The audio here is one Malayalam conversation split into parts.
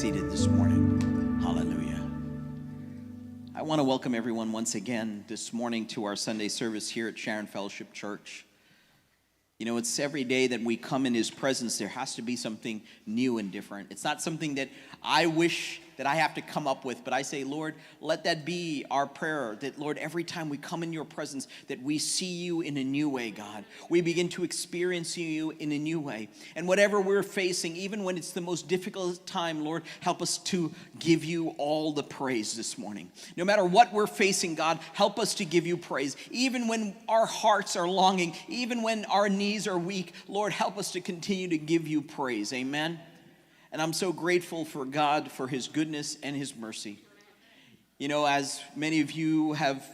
seated this morning. Hallelujah. I want to welcome everyone once again this morning to our Sunday service here at Sharon Fellowship Church. You know, it's every day that we come in His presence, there has to be something new and different. It's not something that I wish that I have to come up with, but I say, Lord, let that be our prayer, that, Lord, every time we come in your presence, that we see you in a new way, God. We begin to experience you in a new way. And whatever we're facing, even when it's the most difficult time, Lord, help us to give you all the praise this morning. No matter what we're facing, God, help us to give you praise. Even when our hearts are longing, even when our knees are weak, Lord, help us to continue to give you praise. Amen. And I'm so grateful for God, for His goodness and His mercy. You know, as many of you have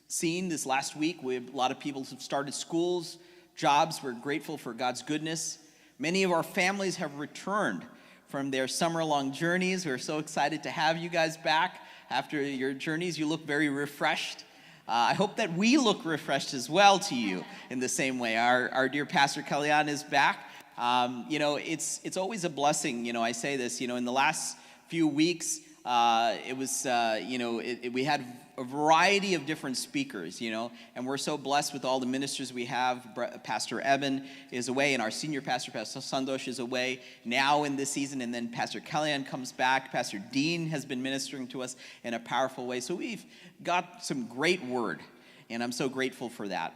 seen this last week, a lot of people have started schools, jobs. We're grateful for God's goodness. Many of our families have returned from their summer-long journeys. We're so excited to have you guys back after your journeys. You look very refreshed. I hope that we look refreshed as well to you in the same way. Our dear Pastor Kalyan is back. You know, it's always a blessing. You know, I say this, you know, in the last few weeks, it was, you know, we had a variety of different speakers, you know, and we're so blessed with all the ministers we have. Pastor Eben is away, and our senior pastor, Pastor Sandosh, is away now in this season, and then Pastor Kalyan comes back. Pastor Dean has been ministering to us in a powerful way. So we've got some great word, and I'm so grateful for that.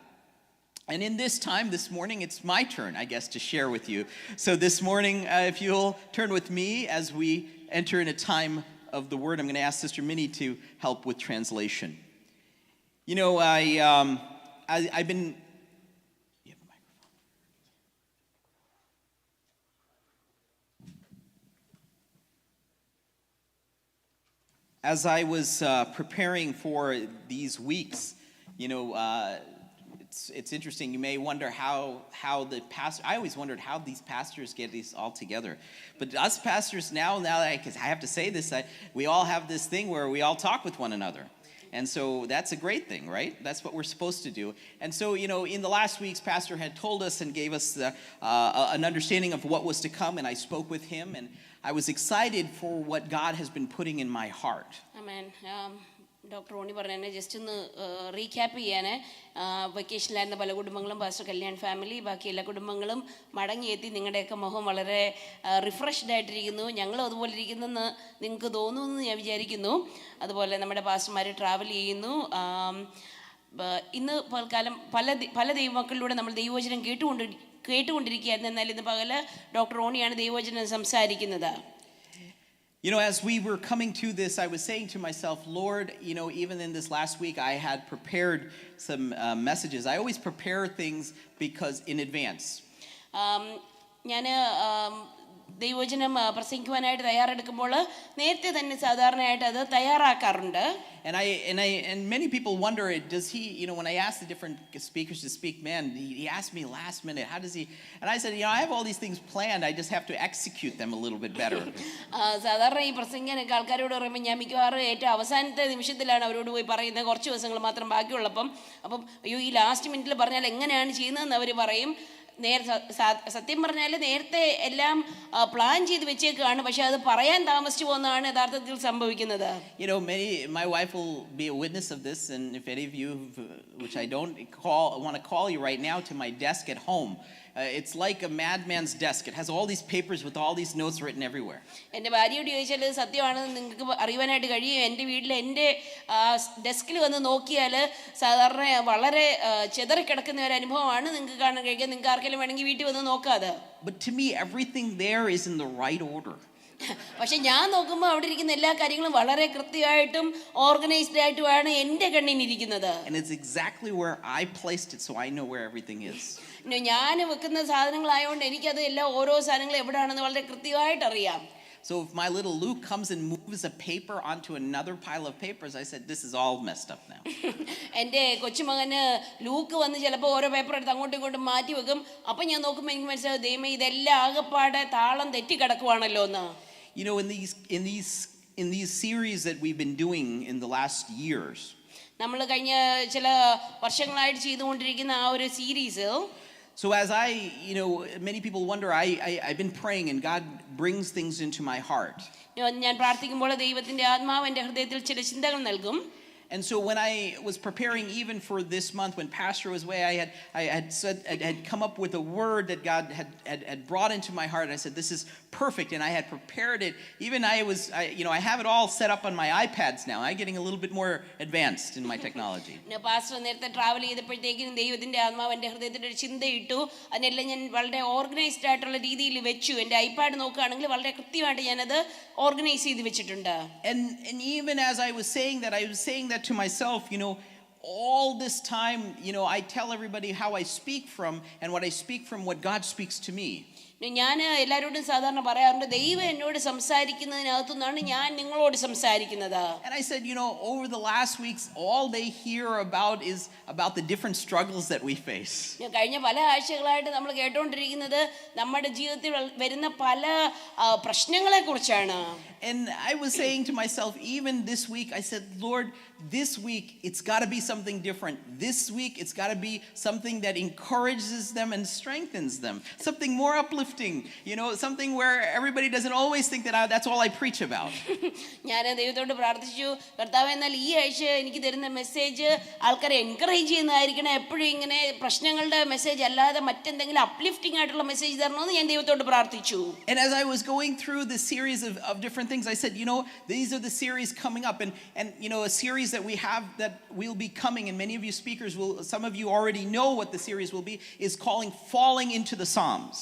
And in this time, this morning, it's my turn, I guess, to share with you. So this morning, if you'll turn with me as we enter in a time of the Word, I'm going to ask Sister Minnie to help with translation. You know, I've been... You have a microphone. As I was preparing for these weeks, you know... It's interesting. You may wonder how the pastor. I always wondered how these pastors get these all together. But us pastors now I have to say this, we all have this thing where we all talk with one another. And so that's a great thing, right? That's what we're supposed to do. And so, you know, in the last weeks, Pastor had told us and gave us an understanding of what was to come, and I spoke with him, and I was excited for what God has been putting in my heart. Amen. Doctor Roni പറഞ്ഞ ജസ്റ്റ് ഒന്ന് റീക്യാപ്പ് ചെയ്യാൻ വെക്കേഷനിലായിരുന്ന പല കുടുംബങ്ങളും പാസ്റ്റർ കല്യാൺ ഫാമിലി ബാക്കി എല്ലാ കുടുംബങ്ങളും മടങ്ങിയെത്തി നിങ്ങളുടെയൊക്കെ മുഖം വളരെ റിഫ്രഷ്ഡ് ആയിട്ടിരിക്കുന്നു. ഞങ്ങളും അതുപോലെ ഇരിക്കുന്നെന്ന് നിങ്ങൾക്ക് തോന്നുമെന്ന് ഞാൻ വിചാരിക്കുന്നു. അതുപോലെ നമ്മുടെ പാസ്റ്റർമാർ ട്രാവൽ ചെയ്യുന്നു. ഇന്ന് പൽക്കാലം പല ദൈവമക്കളിലൂടെ നമ്മൾ ദൈവവചനം കേട്ടുകൊണ്ടിരിക്കുകയായിരുന്നു. എന്നാൽ ഇന്ന് പകല് ഡോക്ടർ റോണിയാണ് ദൈവവചനം സംസാരിക്കുന്നത്. You know, as we were coming to this, I was saying to myself, Lord, you know, even in this last week, I had prepared some messages. I always prepare things because in advance. ദൈവവചനം പ്രസംഗിക്കുവാനായിട്ട് തയ്യാറെടുക്കുമ്പോൾ നേരത്തെ തന്നെ സാധാരണയായിട്ട് അത് തയ്യാറാക്കാറുണ്ട്. And many people wonder, does he, you know, when I ask the different speakers to speak, man, he asked me last minute, how does he? And I said, you know, I have all these things planned, I just have to execute them a little bit better. സാധാരണ ഈ പ്രസംഗിക്കാനൊക്കെ ആൾക്കാരോട് പറയുമ്പോൾ ഞാൻ മിക്കവാറും ഏറ്റവും അവസാനത്തെ നിമിഷത്തിലാണ് അവരോട് പോയി പറയുന്നത്, കുറച്ച് ദിവസങ്ങൾ മാത്രം ബാക്കിയുള്ളപ്പം. അപ്പം അയ്യോ ഈ ലാസ്റ്റ് മിനിറ്റിൽ പറഞ്ഞാൽ എങ്ങനെയാണ് ചെയ്യുന്നതെന്ന് അവർ പറയും. സത്യം പറഞ്ഞാൽ നേരത്തെ എല്ലാം പ്ലാൻ ചെയ്ത് വെച്ചേക്കാണ്, പക്ഷെ അത് പറയാൻ താമസിച്ചു പോകുന്നതാണ് യഥാർത്ഥത്തിൽ സംഭവിക്കുന്നത്. You know, my wife will be a witness of this, and if any of you, which I don't want to call you right now, to my desk at home. It's like a madman's desk. It has all these papers with all these notes written everywhere. എൻ്റെ ഭാര്യയോട് ചോദിച്ചാൽ സത്യമാണെന്ന് നിങ്ങൾക്ക് അറിയുവാനായിട്ട് കഴിയും. എൻ്റെ വീട്ടിൽ എൻ്റെ ഡെസ്കിൽ വന്ന് നോക്കിയാൽ സാധാരണ വളരെ ചെതറിക്കിടക്കുന്ന ഒരു അനുഭവമാണ് നിങ്ങൾക്ക് കാണാൻ കഴിയുക. നിങ്ങൾക്ക് ആർക്കെങ്കിലും വേണമെങ്കിൽ വീട്ടിൽ വന്ന് നോക്കാതെ. But to me, everything there is in the right order. പക്ഷെ ഞാൻ നോക്കുമ്പോൾ അവിടെ ഇരിക്കുന്ന എല്ലാ കാര്യങ്ങളും വളരെ കൃത്യമായിട്ടും ഓർഗനൈസ്ഡ് ആയിട്ടുമാണ് എൻ്റെ കണ്ണിനിരിക്കുന്നത്. And it's exactly where I placed it, so I know where everything is. ഞാൻ വെക്കുന്ന സാധനങ്ങളായതുകൊണ്ട് എനിക്കത് എല്ലാ ഓരോ സാധനങ്ങളും എവിടെയാണെന്ന് വളരെ കൃത്യമായിട്ട് അറിയാം. So if my little Luke comes and moves a paper onto another pile of papers, I said, this is all messed up now. എൻ്റെ കൊച്ചുമകന് ലൂക്ക് വന്ന് ചിലപ്പോൾ ഓരോ പേപ്പർ എടുത്ത് അങ്ങോട്ടും ഇങ്ങോട്ടും മാറ്റി വെക്കും. അപ്പം ഞാൻ നോക്കുമ്പോൾ എനിക്ക് മനസ്സിലാവും, ദൈവമേ ഇതെല്ലാം ആകെപ്പാടെ താളം തെറ്റി കിടക്കുവാണല്ലോ എന്ന്. You know, in these series that we've been doing in the last years, നമ്മൾ കഴിഞ്ഞ ചില വർഷങ്ങളായിട്ട് ചെയ്തുകൊണ്ടിരിക്കുന്ന ആ ഒരു series, So as many people wonder, I've been praying and God brings things into my heart. ഞാൻ പ്രാർത്ഥിക്കുമ്പോൾ ദൈവത്തിന്റെ ആത്മാവ് എൻ്റെ ഹൃദയത്തിൽ ചില ചിന്തകൾ നൽകും. And so when I was preparing even for this month, when Pastor was away, I had come up with a word that God had brought into my heart. I said, this is perfect, and I had prepared it. Even I have it all set up on my iPads now. I'm getting a little bit more advanced in my technology. Pastor നേരത്തെ ട്രാവൽ ചെയ്തപ്പോഴത്തേക്കും ദൈവത്തിന്റെ ആത്മാവ് എൻ്റെ ഹൃദയത്തിൽ ഒരു ചിന്തയിട്ടു. അതിനെല്ലാം ഞാൻ വളരെ ഓർഗനൈസ്ഡ് ആയിട്ടുള്ള രീതിയിൽ വെച്ചു. എൻ്റെ ഐപാഡ് നോക്കുകയാണെങ്കിൽ വളരെ കൃത്യമായിട്ട് ഞാനത് ഓർഗനൈസ് ചെയ്ത് വെച്ചിട്ടുണ്ട്. And even as I was saying that to myself, all this time, I tell everybody how I speak from and what I speak from what God speaks to me. ഞാൻ എല്ലാവരോടും സാധാരണ പറയാറുണ്ട്, ദൈവം എന്നോട് സംസാരിക്കുന്നതിനകത്തുനിന്നാണ് ഞാൻ നിങ്ങളോട് സംസാരിക്കുന്നത്. And I said, over the last weeks, all they hear about is about the different struggles that we face. കഴിഞ്ഞ പല ആഴ്ചകളായിട്ട് നമ്മൾ കേട്ടുകൊണ്ടിരിക്കുന്നത് നമ്മുടെ ജീവിതത്തിൽ വരുന്ന പല പ്രശ്നങ്ങളെ കുറിച്ചാണ്. And I was saying to myself, even this week, I said, Lord, this week it's got to be something different. This week it's got to be something that encourages them and strengthens them. Something more uplifting, something where everybody doesn't always think that that's all I preach about. ഞാൻ ദൈവത്തോട് പ്രാർത്ഥിച്ചു, കർത്താവേ, എന്നാൽ ഈ ആഴ്ച എനിക്ക് തരുന്ന മെസ്സേജ് ആൾക്കാരെ എൻകറേജ് ചെയ്യുന്നതായിരിക്കണം. എപ്പോഴും ഇങ്ങനെ പ്രശ്നങ്ങളുടെ മെസ്സേജ് അല്ലാതെ മറ്റെന്തെങ്കിലും അപ്ലിഫ്റ്റിംഗ് ആയിട്ടുള്ള മെസ്സേജ് തരണമെന്ന് ഞാൻ ദൈവത്തോട് പ്രാർത്ഥിച്ചു. And as I was going through this series of different things, I said, these are the series coming up, and a series that we have that will be coming, and many of you speakers some of you already know what the series will be, is calling Falling into the Psalms.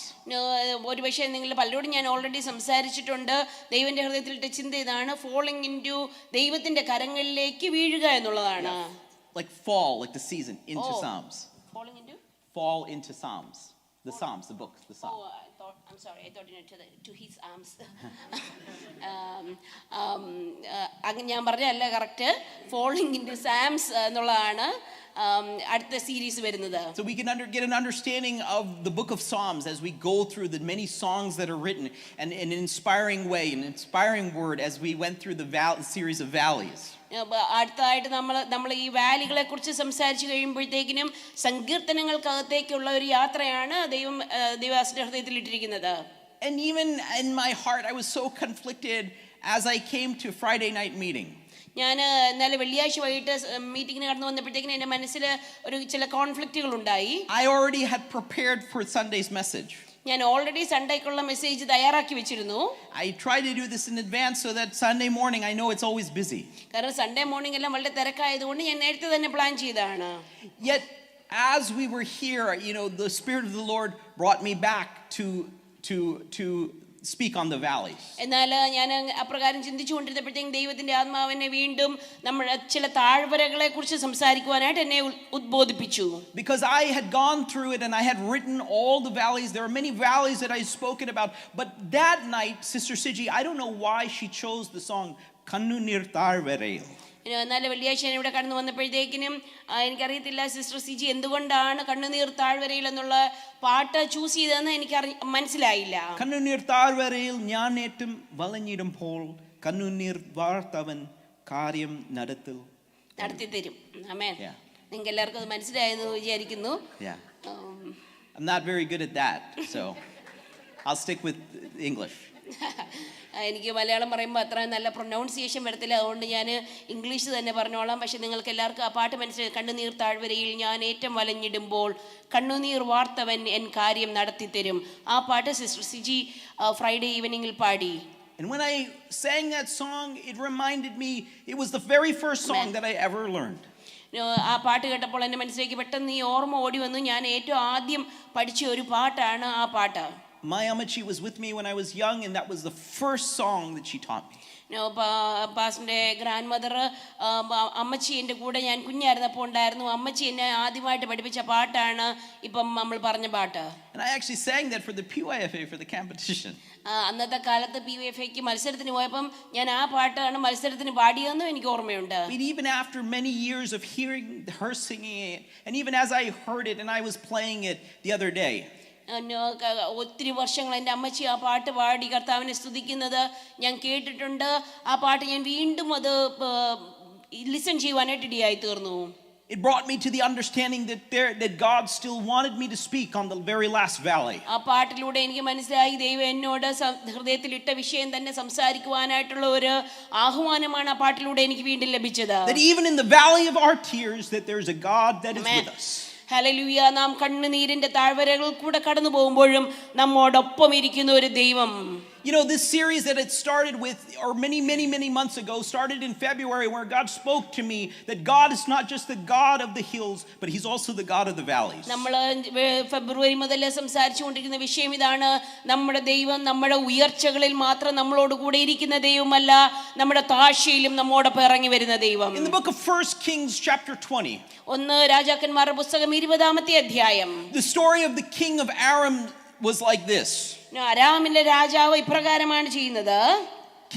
ഒരു പക്ഷേ നിങ്ങൾ പലരോടും ഞാൻ ഓൾറെഡി സംസാരിച്ചിട്ടുണ്ട്. ദൈവന്റെ ഹൃദയത്തിലിട്ട ചിന്ത ഇതാണ്, falling into ദൈവത്തിന്റെ കരങ്ങളിലേക്ക് വീഴുക എന്നുള്ളതാണ്. Like fall, like the season, into Psalms. Falling into? Fall into Psalms. The Psalms, the books, the Psalms. I'm sorry, I thought to his arms. അങ്ങനെ ഞാൻ പറഞ്ഞല്ല കറക്റ്റ്. Falling into Psalms എന്നുള്ളതാണ് അടുത്ത സീരീസ് വരുന്നത്. So we can get an understanding of the book of Psalms as we go through the many songs that are written, and in an inspiring way, an inspiring word as we went through the series of valleys. അടുത്തായിട്ട് നമ്മൾ ഈ വാലികളെ കുറിച്ച് സംസാരിച്ചു കഴിയുമ്പോഴത്തേക്കിനും സങ്കീർത്തനങ്ങൾക്കകത്തേക്കുള്ള ഒരു യാത്രയാണ് ദൈവദാസന്റെ ഹൃദയത്തിൽ ഇട്ടിരിക്കുന്നത്. And even in my heart I was so conflicted as I came to Friday night meeting. ഞാൻ ഇന്നലെ വെള്ളിയാഴ്ച വൈകിട്ട് മീറ്റിങ്ങിന് കടന്നു വന്നപ്പോഴത്തേക്കിനും എൻ്റെ മനസ്സിൽ ചില കോൺഫ്ലിക്റ്റുകൾ ഉണ്ടായി. I already had prepared for Sunday's message. ഞാൻ ഓൾറെഡി സൺഡേക്കുള്ള മെസ്സേജ് തയ്യാറാക്കി വെച്ചിരുന്നു. I try to do this in advance so that Sunday morning I know it's always busy. കാരണം സൺഡേ മോർണിംഗ് എല്ലാം വളരെ തിരക്കായതുകൊണ്ട് ഞാൻ നേരത്തെ തന്നെ പ്ലാൻ ചെയ്തതാണ്. Yet as we were here, the Spirit of the Lord brought me back to speak on the valleys. എന്നാൽ ഞാൻ അപ്രകാരം ചിന്തിച്ചുകൊണ്ടിരുന്നപ്പോഴത്തേക്കും ദൈവത്തിന്റെ ആത്മാവിനെ വീണ്ടും നമ്മുടെ ചില താഴ്വരകളെ കുറിച്ച് സംസാരിക്കുവാനായിട്ട് എന്നെ ഉദ്ബോധിപ്പിച്ചു. Because I had gone through it and I had written all the valleys. There are many valleys that I've spoken about, but that night Sister Siji, I don't know why she chose the song Kannunir Tharvarayil. എന്നാലും വെള്ളിയാഴ്ച ഞാൻ ഇവിടെ കടന്നു വന്നപ്പോഴത്തേക്കിനും എനിക്കറിയത്തില്ല സിസ്റ്റർ സിജി എന്തുകൊണ്ടാണ് കണ്ണുനീർ താഴ്വരയിൽ എന്നുള്ള പാട്ട് ചൂസ് ചെയ്തതെന്ന് എനിക്ക് മനസ്സിലായില്ല. കണ്ണുനീർ താഴ്വരയിൽ ഞാൻ ഏറ്റവും വളഞ്ഞിടുമ്പോൾ കണ്ണുനീർ വാർത്തവൻ കാര്യം നടത്തി തരും. ആമേൻ. നിങ്ങൾക്ക് എല്ലാവർക്കും അത് മനസ്സിലായെന്ന് വിചാരിക്കുന്നു. I'm not very good at that, so I'll stick with English. എനിക്ക് മലയാളം പറയുമ്പോൾ അത്ര നല്ല പ്രൊനൗൺസിയേഷൻ വരത്തില്ല, അതുകൊണ്ട് ഞാൻ ഇംഗ്ലീഷ് തന്നെ പറഞ്ഞോളാം. പക്ഷെ നിങ്ങൾക്ക് എല്ലാവർക്കും ആ പാട്ട് മനസ്സിലായി. കണ്ണുനീർ താഴ്വരയിൽ ഞാൻ ഏറ്റവും വലഞ്ഞിടുമ്പോൾ കണ്ണുനീർ വാർത്തവൻ എൻ കാര്യം നടത്തി തരും. ആ പാട്ട് സിസ്റ്റർ സിജി ഫ്രൈഡേ ഈവനിങ്ങിൽ പാടി. And when I sang that song, it reminded me, it was the very first song that I ever learned. ആ പാട്ട് കേട്ടപ്പോൾ എൻ്റെ മനസ്സിലേക്ക് പെട്ടെന്ന് ഈ ഓർമ്മ ഓടി വന്നു. ഞാൻ ഏറ്റവും ആദ്യം പഠിച്ച ഒരു പാട്ടാണ് ആ പാട്ട്. My Amachi was with me when I was young, and that was the first song that she taught me. പാസ്റ്ററിന്റെ ഗ്രാൻഡ് മദർ അമ്മച്ചി എൻ്റെ കൂടെ ഞാൻ കുഞ്ഞായിരുന്നപ്പോൾ ഉണ്ടായിരുന്നു. അമ്മച്ചി എന്നെ ആദ്യമായിട്ട് പഠിപ്പിച്ച പാട്ടാണ് ഇപ്പം നമ്മൾ പറഞ്ഞ പാട്ട്. And I actually sang that for the PYFA for the competition. അന്നത്തെ കാലത്ത് PYFAക്ക് മത്സരത്തിന് പോയപ്പം ഞാൻ ആ പാട്ടാണ് മത്സരത്തിന് പാടിയതെന്നും എനിക്ക് ഓർമ്മയുണ്ട്. Even after many years of hearing her singing it, and even as I heard it and I was playing it the other day, ഒത്തിരി വർഷങ്ങൾ എൻ്റെ അമ്മച്ചി ആ പാട്ട് പാടി കർത്താവിനെ സ്തുതിക്കുന്നത് ഞാൻ കേട്ടിട്ടുണ്ട്. ആ പാട്ട് ഞാൻ വീണ്ടും അത് ലിസൺ ചെയ്യുവാനായിട്ട് ഇടയായി തീർന്നു. It brought me to the understanding that God still wanted me to speak on the very last valley. ആ പാട്ടിലൂടെ എനിക്ക് മനസ്സിലായി ദൈവം എന്നോട് ഹൃദയത്തിൽ ഇട്ട വിഷയം തന്നെ സംസാരിക്കുവാനായിട്ടുള്ള ഒരു ആഹ്വാനമാണ് ആ പാട്ടിലൂടെ എനിക്ക് വീണ്ടും ലഭിച്ചത്. That even in the valley of our tears, that there's a God that is with us. Hallelujah. നാം കണ്ണുനീരിന്റെ താഴ്വരകൾ കൂടെ കടന്നു പോകുമ്പോഴും നമ്മോടൊപ്പം ഇരിക്കുന്ന ഒരു ദൈവം. You know, this series that it started with, or many months ago, started in February, where God spoke to me that God is not just the God of the hills, but He's also the God of the valleys. നമ്മൾ ഫെബ്രുവരി മുതൽ സംസാരിച്ചുകൊണ്ടിരിക്കുന്ന വിഷയം ഇതാണ്. നമ്മുടെ ദൈവം നമ്മുടെ ഉയർച്ചകളിൽ മാത്രം നമ്മളോട് കൂടെ ഇരിക്കുന്ന ദൈവമല്ല, നമ്മുടെ താഴ്ചയിലും നമ്മോടൊപ്പം ഇറങ്ങി വരുന്ന ദൈവം. In the book of 1 Kings chapter 20, ഒന്ന് രാജാക്കന്മാരുടെ പുസ്തകം 20-ാമത്തെ അധ്യായം, the story of the king of Aram was like this. അരാമിലെ രാജാവ് ഇപ്രകാരമാണ് ചെയ്യുന്നത്.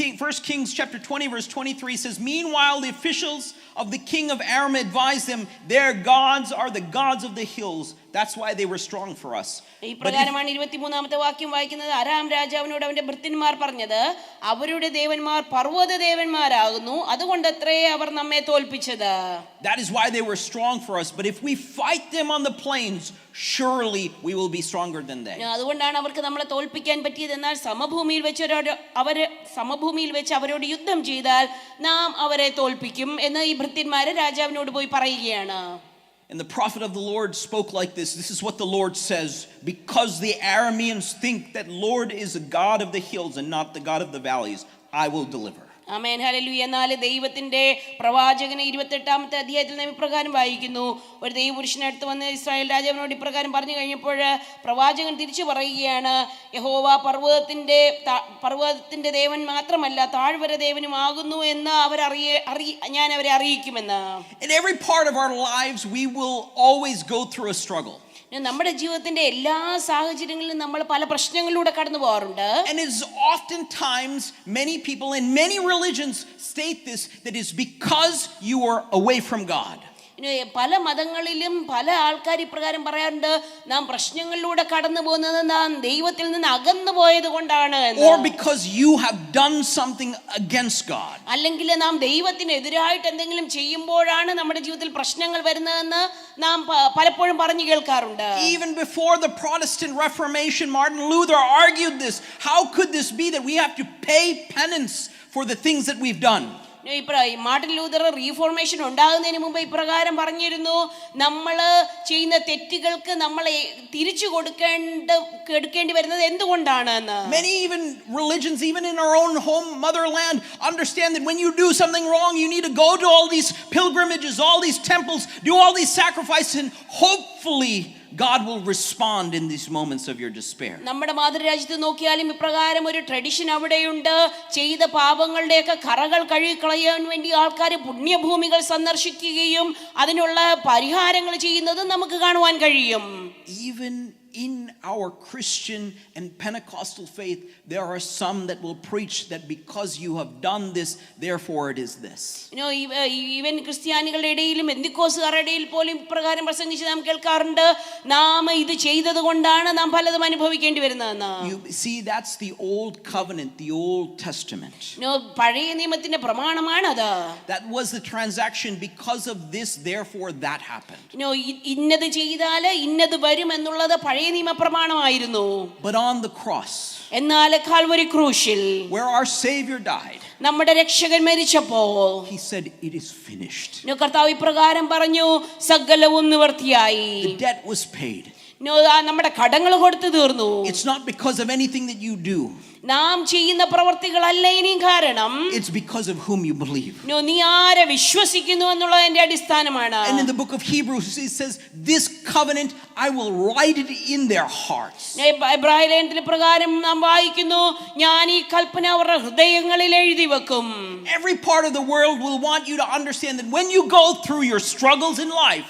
1 Kings chapter 20 verse 23 says, meanwhile the officials of the king of Aram advised them, their gods are the gods of the hills, that's why they were strong for us. ഇപ്രകാരമാണ് 23-ാമത്തെ വാക്യം വായിക്കുന്നത്. അരാം രാജാവിനോട് അവന്റെ ഭൃത്യന്മാർ പറഞ്ഞത്, അവരുടെ ദേവന്മാർ പർവ്വത ദേവന്മാരാകുന്നു, അതുകൊണ്ടത്രേ അവർ നമ്മെ തോൽപ്പിച്ചത്. That is why they were strong for us, but if we fight them on the plains, surely we will be stronger than they. അതുകൊണ്ടാണ് അവർക്ക് നമ്മളെ തോൽപ്പിക്കാൻ പറ്റിയത്. എന്നാൽ സമഭൂമിയിൽ വെച്ച് അവരോട് യുദ്ധം ചെയ്താൽ നാം അവരെ തോൽപ്പിക്കും എന്ന് ഈ ഭൃത്യന്മാരെ രാജാവിനോട് പോയി പറയുകയാണ്. And the prophet of the Lord spoke like this. This is what the Lord says. Because the Arameans think that Lord is a God of the hills and not the God of the valleys, I will deliver. Amen, hallelujah. എന്നാൽ ദൈവത്തിന്റെ പ്രവാചകനെ 28-ാമത്തെ അധ്യായത്തിൽ നാം ഇപ്രകാരം വായിക്കുന്നു. ഒരു ദൈവപുരുഷനടുത്ത് വന്ന് ഇസ്രായേൽ രാജാവിനോട് ഇപ്രകാരം പറഞ്ഞു കഴിഞ്ഞപ്പോൾ പ്രവാചകൻ തിരിച്ചു പറയുകയാണ്, യഹോവ പർവ്വതത്തിന്റെ ദേവൻ മാത്രമല്ല താഴ്വര ദേവനുമാകുന്നു എന്ന് ഞാൻ അവരെ അറിയിക്കുമെന്ന്. In every part of our lives we will always go through a struggle. നമ്മുടെ ജീവിതത്തിന്റെ എല്ലാ സാഹചര്യങ്ങളിലും നമ്മൾ പല പ്രശ്നങ്ങളിലൂടെ കടന്നു പോകാറുണ്ട്. And it's oftentimes many people in many religions state this, that is because you are away from God. പല മതങ്ങളിലും പല ആൾക്കാർ ഇപ്രകാരം പറയാറുണ്ട്, നാം പ്രശ്നങ്ങളിലൂടെ കടന്നു പോകുന്നത് നാം ദൈവത്തിൽ നിന്ന് അകന്നു പോയത് കൊണ്ടാണ്, or because you have done something against God. അല്ലെങ്കിൽ നാം ദൈവത്തിനെതിരായിട്ട് എന്തെങ്കിലും ചെയ്യുമ്പോഴാണ് നമ്മുടെ ജീവിതത്തിൽ പ്രശ്നങ്ങൾ വരുന്നതെന്ന് നാം പലപ്പോഴും പറഞ്ഞു കേൾക്കാറുണ്ട്. Even before the Protestant Reformation, Martin Luther argued this. How could this be that we have to pay penance for the things that we've done? Martin Luther reformation ഉണ്ടാകുന്നതിന് മുമ്പ് ഇപ്രകാരം പറഞ്ഞിരുന്നു, നമ്മൾ ചെയ്യുന്ന തെറ്റുകൾക്ക് നമ്മളെ തിരിച്ചു കൊടുക്കേണ്ടി വരുന്നത് എന്തുകൊണ്ടാണ് എന്ന്. Many even religions, even in our own home motherland, understand that when you do something wrong, you need to go to all these pilgrimages, all these temples, do all these sacrifices, and hopefully God will respond in these moments of your despair. നമ്മുടെ മാതൃരാജ്യത്ത് നോക്കിയാലും ഇപ്രകാരം ഒരു ട്രഡീഷൻ അവിടെയുണ്ട്. ചെയ്ത പാപങ്ങളുടെയൊക്കെ കറകൾ കഴുകിക്കളയാൻ വേണ്ടി ആൾക്കാർ പുണ്യഭൂമികൾ സന്ദർശിക്കുകയും അതിനുള്ള പരിഹാരങ്ങൾ ചെയ്യുന്നതും നമുക്ക് കാണുവാൻ കഴിയും. Even in our Christian and Pentecostal faith, there are some that will preach that because you have done this, therefore it is this. Even ക്രിസ്ത്യാനികളുടെ ഇടയിലും പെന്തക്കോസ്തുകാരുടെ ഇടയിൽ പോലും ഇപ്രകാരം പ്രസംഗിച്ച് നാം കേൾക്കാറുണ്ട്, നാം ഇത് ചെയ്തത് കൊണ്ടാണ് നാം പലതും അനുഭവിക്കേണ്ടി വരുന്നതെന്ന്. You see, that's the old covenant, the Old Testament. പഴയ നിയമത്തിന്റെ പ്രമാണമാണത്. That was the transaction. Because of this, therefore that happened. ഇന്നത് ചെയ്താല് ഇന്നത് വരും എന്നുള്ളത് പഴയ നിയമ പ്രമാണമായിരുന്നു. But on the cross, എന്നാൽ കാൽവരി ക്രൂശിൽ, where our Savior died, നമ്മുടെ രക്ഷകൻ മരിച്ചപ്പോൾ He said, it is finished. കർത്താവ് ഇപ്രകാരം പറഞ്ഞു, സകലവും നിവൃത്തിയായി. The debt was paid. നമ്മുടെ കടങ്ങൾ കൊടുത്തു തീർന്നു. It's not because of anything that you do. നാം ചെയ്യുന്ന പ്രവർത്തികളല്ല ഇനിയും കാരണം. It's because of whom you believe. നീ ആരെ വിശ്വസിക്കുന്നു എന്നുള്ളതിന്റെ അടിസ്ഥാനമാണ്. And in the book of Hebrews it says, this covenant I will write it in their hearts. എബ്രായ ലേഖനത്തിൽ പ്രകാരം നാം വായിക്കുന്നു, ഞാൻ ഈ കൽപ്പന അവരുടെ ഹൃദയങ്ങളിൽ എഴുതി വെക്കും. Every part of the world will want you to understand that when you go through your struggles in life,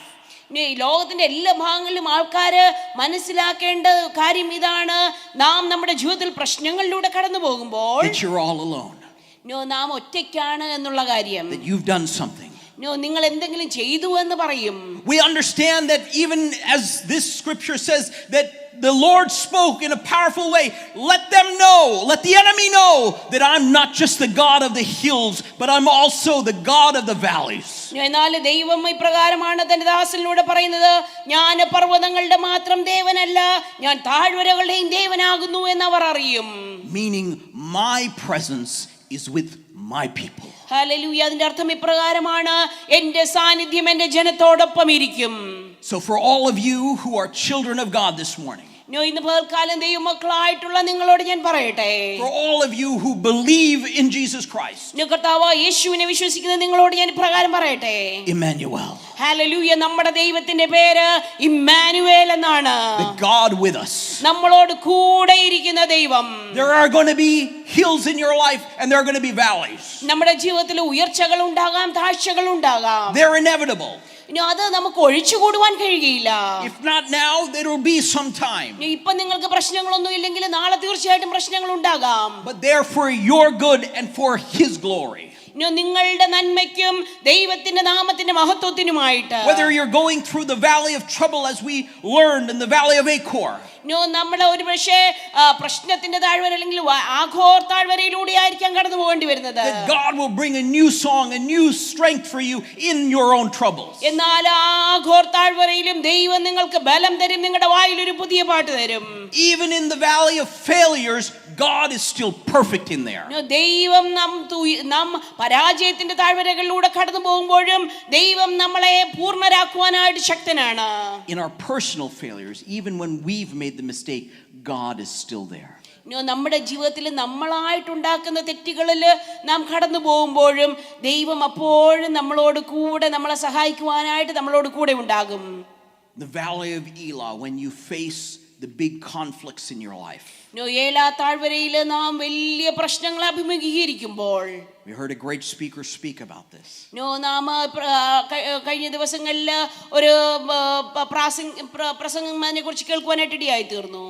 ലോകത്തിന്റെ എല്ലാ ഭാഗങ്ങളിലും ആൾക്കാര് മനസ്സിലാക്കേണ്ട കാര്യം ഇതാണ്, നാം നമ്മുടെ ജീവിതത്തിൽ പ്രശ്നങ്ങളിലൂടെ കടന്നു പോകുമ്പോൾ that you're all alone. നാം ഒറ്റയ്ക്കാണ് എന്നുള്ള കാര്യം. That you've done something. നിങ്ങൾ എന്തെങ്കിലും ചെയ്തു എന്ന് പറയും. We understand that even as this scripture says that the Lord spoke in a powerful way. Let them know, let the enemy know that I'm not just the God of the hills, but I'm also the God of the valleys. എന്നാൽ ദൈവം ഇപ്രകാരമാണ് തന്റെ ദാസനിലൂടെ പറയുന്നത്, ഞാൻ പർവ്വതങ്ങളുടെ മാത്രം ദേവനല്ല, ഞാൻ താഴ്വരകളുടെയും ദേവനാകുന്നു എന്ന് അവർ അറിയും. Meaning my presence is with my people. Hallelujah. അതിന്റെ അർത്ഥം ഇപ്രകാരമാണ്, എന്റെ സാന്നിധ്യം എന്റെ ജനത്തോടൊപ്പം ഇരിക്കും. So for all of you who are children of God this morning, ഇന്ന് പകൽക്കാലം ദൈവമക്കളായിട്ടുള്ള നിങ്ങളോട് ഞാൻ പറയട്ടെ, for all of you who believe in Jesus Christ, കർത്താവ് യേശുവിനെ വിശ്വസിക്കുന്ന നിങ്ങളോട് ഞാൻ ഇപ്രകാരം പറയട്ടെ, Emmanuel, ഹല്ലേലൂയ. നമ്മുടെ ദൈവത്തിന്റെ പേര് ഇമ്മാനുവേൽ എന്നാണ്. the God with us. നമ്മളോട് കൂടെ ഇരിക്കുന്ന ദൈവം. There are going to be hills in your life and there are going to be valleys. നമ്മുടെ ജീവിതത്തിൽ ഉയർച്ചകൾ ഉണ്ടാകാം, താഴ്ചകൾ ഉണ്ടാകാം. They're inevitable. അത് നമുക്ക് ഒഴിച്ചുകൂടുവാൻ കഴിയുകയില്ല. If not now, there will be some time. ഇപ്പൊ നിങ്ങൾക്ക് പ്രശ്നങ്ങളൊന്നും ഇല്ലെങ്കിൽ നാളെ തീർച്ചയായിട്ടും പ്രശ്നങ്ങൾ ഉണ്ടാകാം. But they're for your good and for His glory. നിങ്ങളുടെ നന്മയ്ക്കും ദൈവത്തിന്റെ നാമത്തിന്റെ മഹത്വത്തിനുമായിട്ട്. Whether you're going through the valley of trouble, as we learned in the valley of Achor, നമ്മളെ ഒരു പക്ഷേ പ്രശ്നത്തിന്റെ താഴ്വര അല്ലെങ്കിൽ ആഘോർ താഴ്വരയിലൂടെ ആയിരിക്കാം കടന്നു പോകേണ്ടി വരുന്നത്. that God will bring a new song, a new strength for you in your own troubles. എന്നാൽ ആഘോർ താഴ്വരയിലും ദൈവം നിങ്ങൾക്ക് ബലം തരും, നിങ്ങളുടെ വായിൽ ഒരു പുതിയ പാട്ട് തരും. Even in the valley of failures, God is still perfect in there. ദൈവം നാം പരാജയത്തിന്റെ താഴ്വരകളിലൂടെ കടന്നു പോകുമ്പോഴും ദൈവം നമ്മളെ പൂർണ്ണരാക്കുവാനായിട്ട് ശക്തനാണ്. In our personal failures, even when we've made the mistake, God is still there. നമ്മുടെ ജീവിതത്തിൽ നമ്മളായിട്ടുണ്ടാക്കുന്ന തെറ്റുകളിൽ നാം കടന്നു പോകുമ്പോഴും ദൈവം അപ്പോഴും നമ്മളോട് കൂടെ, നമ്മളെ സഹായിക്കുവാനായിട്ട് നമ്മളോട് കൂടെ ഉണ്ടാകും. The valley of Elah, when you face the big conflicts in your life. ഏലാ താഴ്വരയിൽ നാം വലിയ പ്രശ്നങ്ങൾ അഭിമുഖീകരിക്കുമ്പോൾ, We heard a great speaker speak about this. നാം കഴിഞ്ഞ ദിവസങ്ങളിൽ ഒരു പ്രസംഗനെ കുറിച്ച് കേൾക്കുവാനായിട്ട് ഇടയായി തീർന്നു.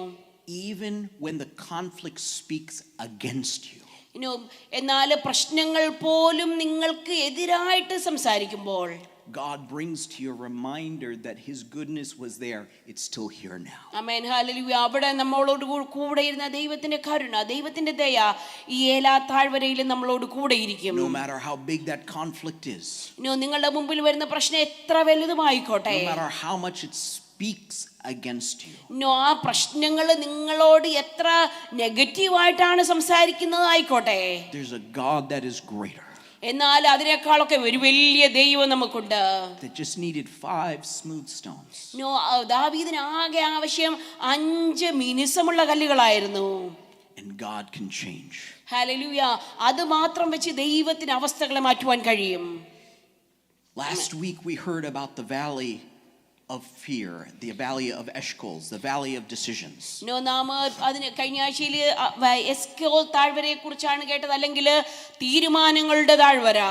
Even when the conflict speaks against you, എന്നാൽ പ്രശ്നങ്ങൾ പോലും നിങ്ങൾക്ക് എതിരായിട്ട് സംസാരിക്കുമ്പോൾ, God brings to you a reminder that His goodness was there. It's still here now. Amen, hallelujah. അവിടെ നമ്മളോട് കൂടെ ഇരുന്ന ദൈവത്തിന്റെ കരുണ, ദൈവത്തിന്റെ ദയ ഈ ഏലാ താഴ്വരയിൽ നമ്മളോട് കൂടെ ഇരിക്കും. No matter how big that conflict is, നിങ്ങളുടെ മുമ്പിൽ വരുന്ന പ്രശ്നം എത്ര വലുതുമായിക്കോട്ടെ, no matter how much it speaks against you, ആ പ്രശ്നങ്ങൾ നിങ്ങളോട് എത്ര നെഗറ്റീവായിട്ടാണ് സംസാരിക്കുന്നത് ആയിക്കോട്ടെ, there's a God that is greater. എന്നാൽ അതിനേക്കാളൊക്കെ ഒരു വലിയ ദൈവം നമുക്കുണ്ട്. That just needed 5 smooth stones. ദാവീദിന് ആകെ ആവശ്യം 5 മിനുസമുള്ള കല്ലുകളായിരുന്നു. And God can change. Hallelujah. അത് മാത്രം വെച്ച് ദൈവത്തിന് അവസ്ഥകളെ മാറ്റുവാൻ കഴിയും. Last week we heard about the valley of fear, the valley of Eshkol, the valley of decisions. നാം അതിന് കഴിഞ്ഞ ആഴ്ചയിൽ എസ്കോൾ താഴ്വരയെ കുറിച്ചാണ് കേട്ടത്, അല്ലെങ്കിൽ തീരുമാനങ്ങളുടെ താഴ്വര.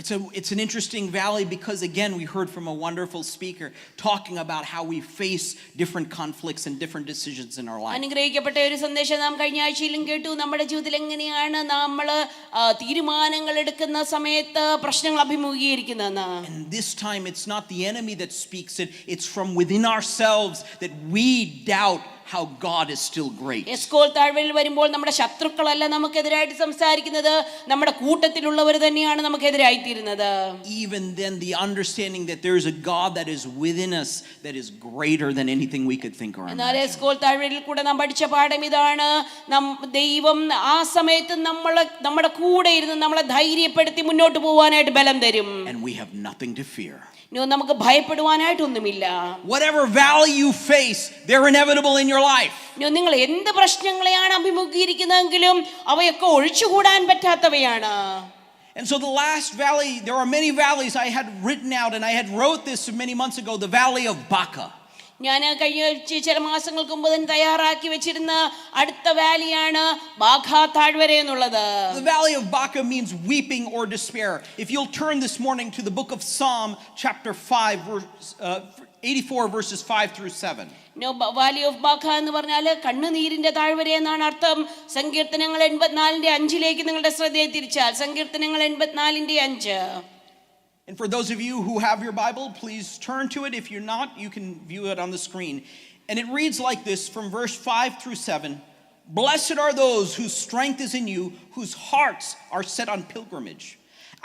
It's an interesting valley because again we heard from a wonderful speaker talking about how we face different conflicts and different decisions in our life. അനുഗ്രഹിക്കപ്പെട്ട ഒരു സന്ദേശം നാം കഴിഞ്ഞ ആഴ്ചയിലും കേട്ടു. നമ്മുടെ ജീവിതത്തിൽ എങ്ങനെയാണ് നമ്മൾ തീരുമാനങ്ങൾ എടുക്കുന്ന സമയത്ത് പ്രശ്നങ്ങൾ അഭിമുഖീകരിക്കുന്നതെന്ന്. And this time it's not the enemy that speaks it, it's from within ourselves that we doubt how God is still great. എസ്കോൾ താഴ്വരയിൽ വരുമ്പോൾ നമ്മുടെ ശത്രുക്കളല്ല നമുക്കെതിരായിട്ട് സംസാരിക്കുന്നത്, നമ്മുടെ കൂട്ടത്തിലുള്ളവർ തന്നെയാണ് നമുക്കെതിരായി തീരുന്നത്. Even then the understanding that there is a God that is within us that is greater than anything we could think or imagine. എന്നാൽ എസ്കോൾ താഴ്വരയിൽ കൂടെ നാം പഠിച്ച പാഠം ഇതാണ്, ദൈവം ആ സമയത്ത് നമ്മുടെ കൂടെ ഇരുന്ന് നമ്മളെ ധൈര്യപ്പെടുത്തി മുന്നോട്ട് പോകാനായിട്ട് ബലം തരും. And we have nothing to fear. നമുക്ക് ഭയപ്പെടുവാനായിട്ടൊന്നുമില്ല. Whatever valley you face, they're inevitable in your life. നിങ്ങൾ എന്ത് പ്രശ്നങ്ങളെയാണ് അഭിമുഖീകരിക്കുന്നതെങ്കിലും അവയൊക്കെ ഒഴിച്ചുകൂടാൻ പറ്റാത്തവയാണ്. And so the last valley, there are many valleys I had written out, and I had wrote this many months ago, the valley of Baca. ഞാൻ കഴിഞ്ഞ ചില മാസങ്ങൾക്ക് മുമ്പ് തന്നെ തയ്യാറാക്കി വെച്ചിരുന്ന അടുത്ത വാലിയാണ് ബാഖ താഴ്വര എന്നുള്ളത്. The valley of Baca means weeping or despair. If you'll turn this morning to the book of Psalm chapter 5 verse 84 verses 5 through 7. Valley of ബാഖ എന്ന് പറഞ്ഞാൽ കണ്ണുനീരിന്റെ താഴ്വര എന്നാണ് അർത്ഥം. സങ്കീർത്തനങ്ങൾ 84:5 നിങ്ങളുടെ ശ്രദ്ധയെ തിരിച്ചാൽ, സങ്കീർത്തനങ്ങൾ 84:5. And for those of you who have your Bible, please turn to it. If you're not, you can view it on the screen. And it reads like this from verse 5 through 7. Blessed are those whose strength is in you, whose hearts are set on pilgrimage.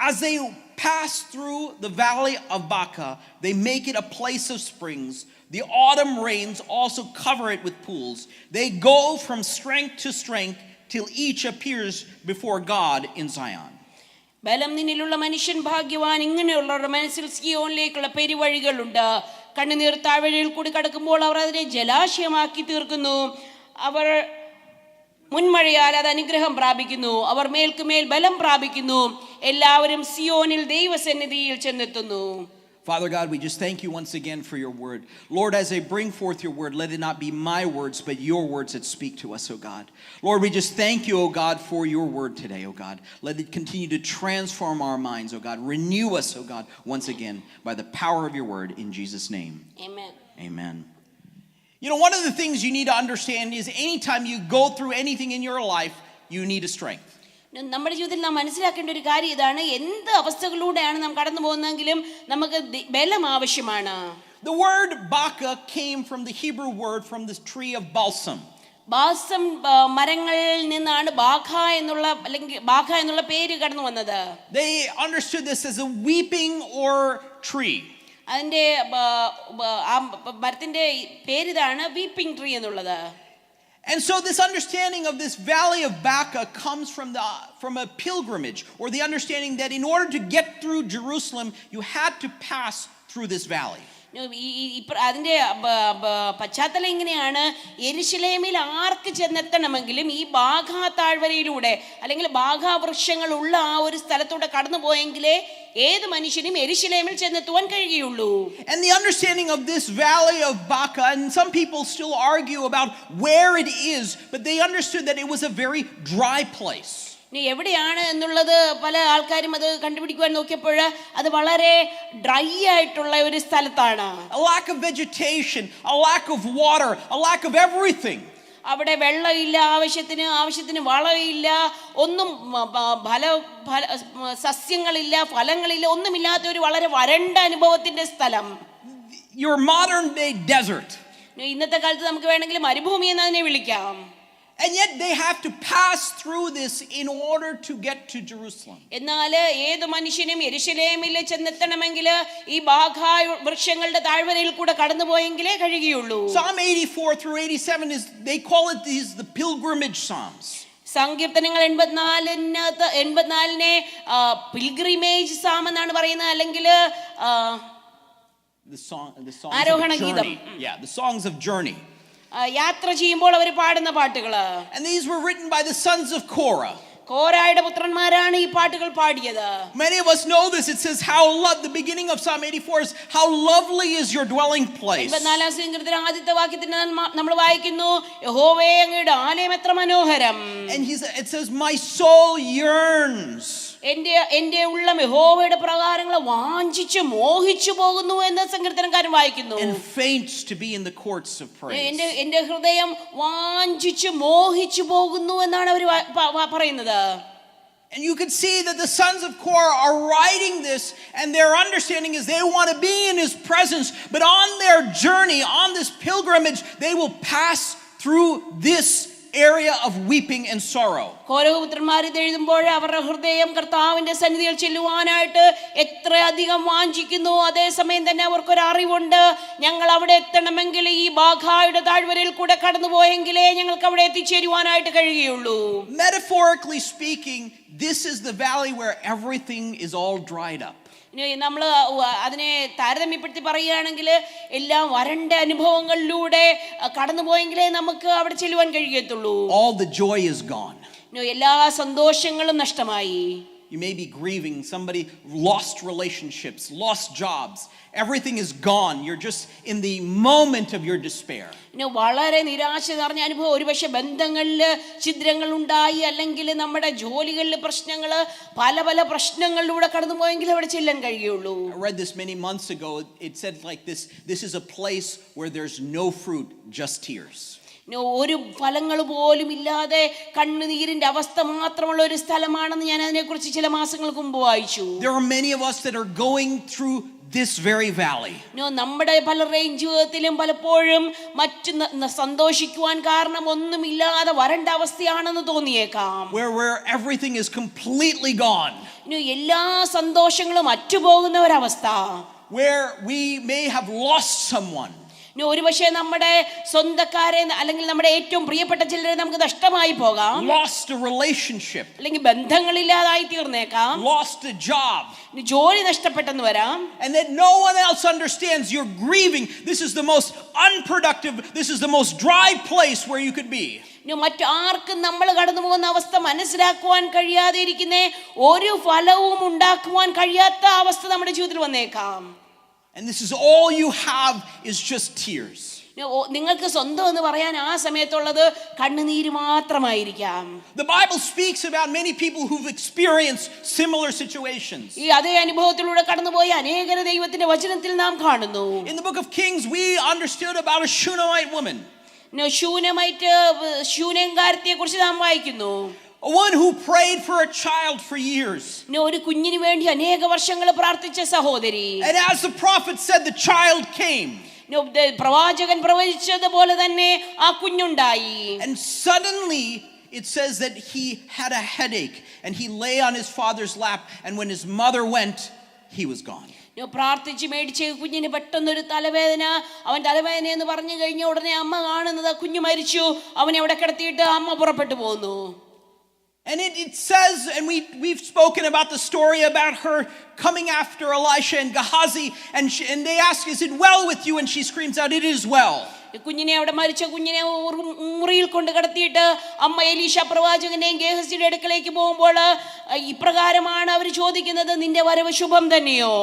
As they pass through the valley of Baca, they make it a place of springs. The autumn rains also cover it with pools. They go from strength to strength till each appears before God in Zion. ബലം നിന്നിലുള്ള മനുഷ്യൻ ഭാഗ്യവാൻ. ഇങ്ങനെയുള്ളവരുടെ മനസ്സിൽ സിയോനിലേക്കുള്ള പെരുവഴികളുണ്ട്. കണ്ണുനീർ താഴ്വഴിയിൽ കൂടി കടക്കുമ്പോൾ അവർ അതിനെ ജലാശയമാക്കി തീർക്കുന്നു. അവർ മുൻമഴയാൽ അത് അനുഗ്രഹം പ്രാപിക്കുന്നു. അവർ മേൽക്കുമേൽ ബലം പ്രാപിക്കുന്നു. എല്ലാവരും സിയോനിൽ ദൈവസന്നിധിയിൽ ചെന്നെത്തുന്നു. Father God, we just thank you once again for your word. Lord, as I bring forth your word, let it not be my words, but your words that speak to us, O God. Lord, we just thank you, O God, for your word today, O God. Let it continue to transform our minds, O God. Renew us, O God, once again by the power of your word in Jesus' name. Amen. Amen. You know, one of the things you need to understand is anytime you go through anything in your life, you need a strength. നമ്മുടെ ജീവിതത്തിൽ നാം മനസ്സിലാക്കേണ്ട ഒരു കാര്യം ഇതാണ്. എന്ത് അവസ്ഥകളിലൂടെയാണ് നാം കടന്നു പോകുന്നതെങ്കിലും നമുക്ക് ബലം ആവശ്യമാണ്. The word Baca came from the Hebrew word from the tree of balsam. ബാസം മരങ്ങളിൽ നിന്നാണ് ബാഖ എന്നുള്ള പേര് കടന്നു വന്നത്. They understood this as a weeping or tree. അതിന്റെ മരത്തിന്റെ പേരിതാണ് വീപ്പിംഗ് ട്രീ എന്നുള്ളത്. And so this understanding of this valley of Baca comes from a pilgrimage, or the understanding that in order to get through Jerusalem, you had to pass through this valley. അതിന്റെ പശ്ചാത്തലം ഇങ്ങനെയാണ്. യെരുശലേമിൽ ആർക്ക് ചെന്നെത്തണമെങ്കിലും ഈ ബാഖാ താഴ്വരയിലൂടെ അല്ലെങ്കിൽ ബാഖാ വൃക്ഷങ്ങൾ ഉള്ള ആ ഒരു സ്ഥലത്തൂടെ കടന്നു പോയെങ്കിലേ ഏത് മനുഷ്യനും യെരുശലേമിൽ ചെന്നെത്തുവാൻ കഴിയുള്ളൂ. And the understanding of this valley of Baca, and some people still argue about where it is, but they understood that it was a very dry place. ഇനി എവിടെയാണ് എന്നുള്ളത് പല ആൾക്കാരും അത് കണ്ടുപിടിക്കുവാൻ നോക്കിയപ്പോൾ അത് വളരെ ഡ്രൈ ആയിട്ടുള്ള ഒരു സ്ഥലത്താണ്. A lack of vegetation, a lack of water, a lack of everything. അവിടെ വെള്ളമില്ല, ആവശ്യത്തിന് വളമില്ല, ഒന്നും സസ്യങ്ങളില്ല, ഫലങ്ങളില്ല, ഒന്നുമില്ലാത്ത ഒരു വളരെ വരണ്ട അനുഭവത്തിന്റെ സ്ഥലം. Your modern day desert. ഇന്നത്തെ കാലത്ത് നമുക്ക് വേണമെങ്കിൽ മരുഭൂമി എന്ന് അതിനെ വിളിക്കാം. And yet they have to pass through this in order to get to Jerusalem. എന്നാൽ ഏത് മനുഷ്യനും യെരുശലേമിൽ ചെന്നെത്തണമെങ്കിൽ ഈ ബാഖാ വൃക്ഷങ്ങളുടെ താഴ്വരയിൽ കൂടെ കടന്നുപോയെങ്കിലേ കഴിയുകയുള്ളൂ. Psalm 84 through 87 they call it the pilgrimage psalms. സങ്കീർത്തനങ്ങൾ 84-നെ പിൽഗ്രിമേജ് സാം എന്നാണ് പറയുന്നത്, അല്ലെങ്കിൽ the songs ആരോഹണ of ഗീതം. journey. Yeah, the songs of journey. യാത്ര ചെയ്യുമ്പോൾ അവർ പാടുന്ന പാട്ടുകള്. And these were written by the sons of Korah. കോരായുടെ പുത്രന്മാരാണ് ഈ പാട്ടുകൾ പാടിയത്. Many of us know this. It says the beginning of Psalm 84 is how lovely is your dwelling place. 84-ാം സങ്കീർത്തനം ആദ്യത്തെ വാക്യത്തിൽ നമ്മൾ വായിക്കുന്നു, യഹോവേ അങ്ങയുടെ ആലയം എത്ര മനോഹരം. And it says my soul yearns. എന്റെ ഉള്ളം യഹോവയുടെ പ്രകാരങ്ങളെ വാഞ്ചിച്ചു മോഹിച്ചു പോകുന്നു എന്ന് സങ്കീർത്തനക്കാരൻ വായിക്കുന്നു. And faints to be in the courts of praise. എന്റെ ഹൃദയം വാഞ്ചിച്ചു മോഹിച്ചു പോകുന്നു എന്നാണ് അവർ പറയുന്നത്. And you can see that the sons of Korah are writing this, and their understanding is they want to be in his presence, but on their journey, on this pilgrimage, they will pass through this area of weeping and sorrow. കോരഹപുത്രന്മാർ ഇത് എഴുതുമ്പോൾ അവരുടെ ഹൃദയം കർത്താവിന്റെ സന്നിധിയിൽ ചെല്ലുവാനായിട്ട് എത്രയധികം വാഞ്ചിക്കുന്നു. അതേസമയം തന്നെ അവർക്കൊരു അറിവുണ്ട്, ഞങ്ങൾ അവിടെ എത്തണമെങ്കിൽ ഈ ബാഖായുടെ താഴ്വരയിൽ കൂടെ കടന്നുപോയെങ്കിലേ ഞങ്ങൾക്ക് അവിടെ എത്തിച്ചേരുവാനായിട്ട് കഴിയുള്ളൂ. Metaphorically speaking, this is the valley where everything is all dried up. നമ്മൾ അതിനെ താരതമ്യപ്പെടുത്തി പറയുകയാണെങ്കിൽ എല്ലാ വരണ്ട അനുഭവങ്ങളിലൂടെ കടന്നുപോയെങ്കിലേ നമുക്ക് അവിടെ ചെല്ലുവാൻ കഴിയത്തുള്ളൂ. All the joy is gone. എല്ലാ സന്തോഷങ്ങളും നഷ്ടമായി. You may be grieving. Somebody lost relationships, lost jobs. Everything is gone. You're just in the moment of your despair. വളരെ നിരാശ നിറഞ്ഞ അനുഭവം. ഒരുപക്ഷെ ബന്ധങ്ങളിൽ ഛിദ്രങ്ങൾ ഉണ്ടായി, അല്ലെങ്കിൽ നമ്മുടെ ജോലികളിൽ പ്രശ്നങ്ങൾ, പല പ്രശ്നങ്ങളിലൂടെ കടന്നുപോയെങ്കിൽ അവിടെ ചെല്ലാൻ കഴിയുള്ളൂ. I read this many months ago. It said like this: this is a place where there's no fruit, just tears. ഒരു ഫലങ്ങൾ പോലും ഇല്ലാതെ കണ്ണുനീരിന്റെ അവസ്ഥ മാത്രമുള്ള ഒരു സ്ഥലമാണെന്ന് ഞാൻ അതിനെക്കുറിച്ച് ചില മാസങ്ങൾക്ക് മുമ്പ് വായിച്ചു. There are many of us that are going through this very valley. നമ്മുടെ പലരുടെയും ജീവിതത്തിലും പലപ്പോഴും മറ്റു സന്തോഷിക്കുവാൻ കാരണം ഒന്നുമില്ലാതെ വരണ്ട അവസ്ഥയാണെന്ന് തോന്നിയേക്കാം. Where everything is completely gone. എല്ലാ സന്തോഷങ്ങളും അറ്റുപോകുന്ന ഒരവസ്ഥ. Where we may have lost someone. ഒരു പക്ഷേ നമ്മുടെ സ്വന്തക്കാരെ അല്ലെങ്കിൽ നമ്മുടെ ഏറ്റവും പ്രിയപ്പെട്ട ചിലരെ നമുക്ക് നഷ്ടമായി പോകാം. Lost a relationship. അല്ലെങ്കിൽ ബന്ധങ്ങളില്ലാതായി തീർന്നേക്കാം. Lost a job. ജോലി നഷ്ടപ്പെട്ടെന്ന് വരാം. And that no one else understands. You're grieving. This is the most unproductive, this is the most dry place where you could be. മറ്റാർക്കും നമ്മൾ കടന്നു പോകുന്ന അവസ്ഥ മനസ്സിലാക്കുവാൻ കഴിയാതെ ഇരിക്കുന്ന ഒരു ഫലവും ഉണ്ടാക്കുവാൻ കഴിയാത്ത അവസ്ഥ നമ്മുടെ ജീവിതത്തിൽ വന്നേക്കാം. And this is all you have is just tears. നിങ്ങൾക്ക് സ്വന്തം എന്ന് പറയാൻ ആ സമയത്തുള്ളത് കണ്ണുനീര് മാത്രമായിരിക്കാം. The Bible speaks about many people who've experienced similar situations. ഈ അതേ അനുഭവത്തിലൂടെ കടന്നുപോയ അനേകരെ ദൈവത്തിന്റെ വചനത്തിൽ നാം കാണുന്നു. In the book of Kings we understood about a Shunammite woman. ശൂനേംകാരത്തെ കുറിച്ച് നാം വായിക്കുന്നു. A one who prayed for a child for years. ഒരു കുഞ്ഞിന് വേണ്ടി അനേക വർഷങ്ങൾ പ്രാർത്ഥിച്ച സഹോദരി. And as the prophet said, the child came. പ്രവാചകൻ പ്രവചിച്ചതുപോലെ തന്നെ ആ കുഞ്ഞുണ്ടായി. And suddenly it says that he had a headache and he lay on his father's lap, and when his mother went, he was gone. പ്രാർത്ഥിച്ച് മേടിച്ച കുഞ്ഞിന് പെട്ടെന്നൊരു തലവേദന. അവൻ തലവേദന എന്ന് പറഞ്ഞു കഴിഞ്ഞ ഉടനെ അമ്മ കാണുന്നത് കുഞ്ഞു മരിച്ചു. അവനെ അവിടെ കിടത്തിയിട്ട് അമ്മ പുറപ്പെട്ടു പോകുന്നു. And it says, and we've spoken about the story about her coming after Elisha and Gehazi, and they ask, is it well with you? And she screams out, it is well. കുഞ്ഞിനെ അവിടെ മരിച്ച കുഞ്ഞിനെ മുറിയിൽ കൊണ്ട് കിടത്തിയിട്ട് അമ്മ എലീശ പ്രവാചകന്റെയും ഗേഹസിയുടെ അടുക്കലേക്ക് പോകുമ്പോൾ ഇപ്രകാരമാണ് അവർ ചോദിക്കുന്നത്, നിന്റെ വരവ് ശുഭം തന്നെയോ?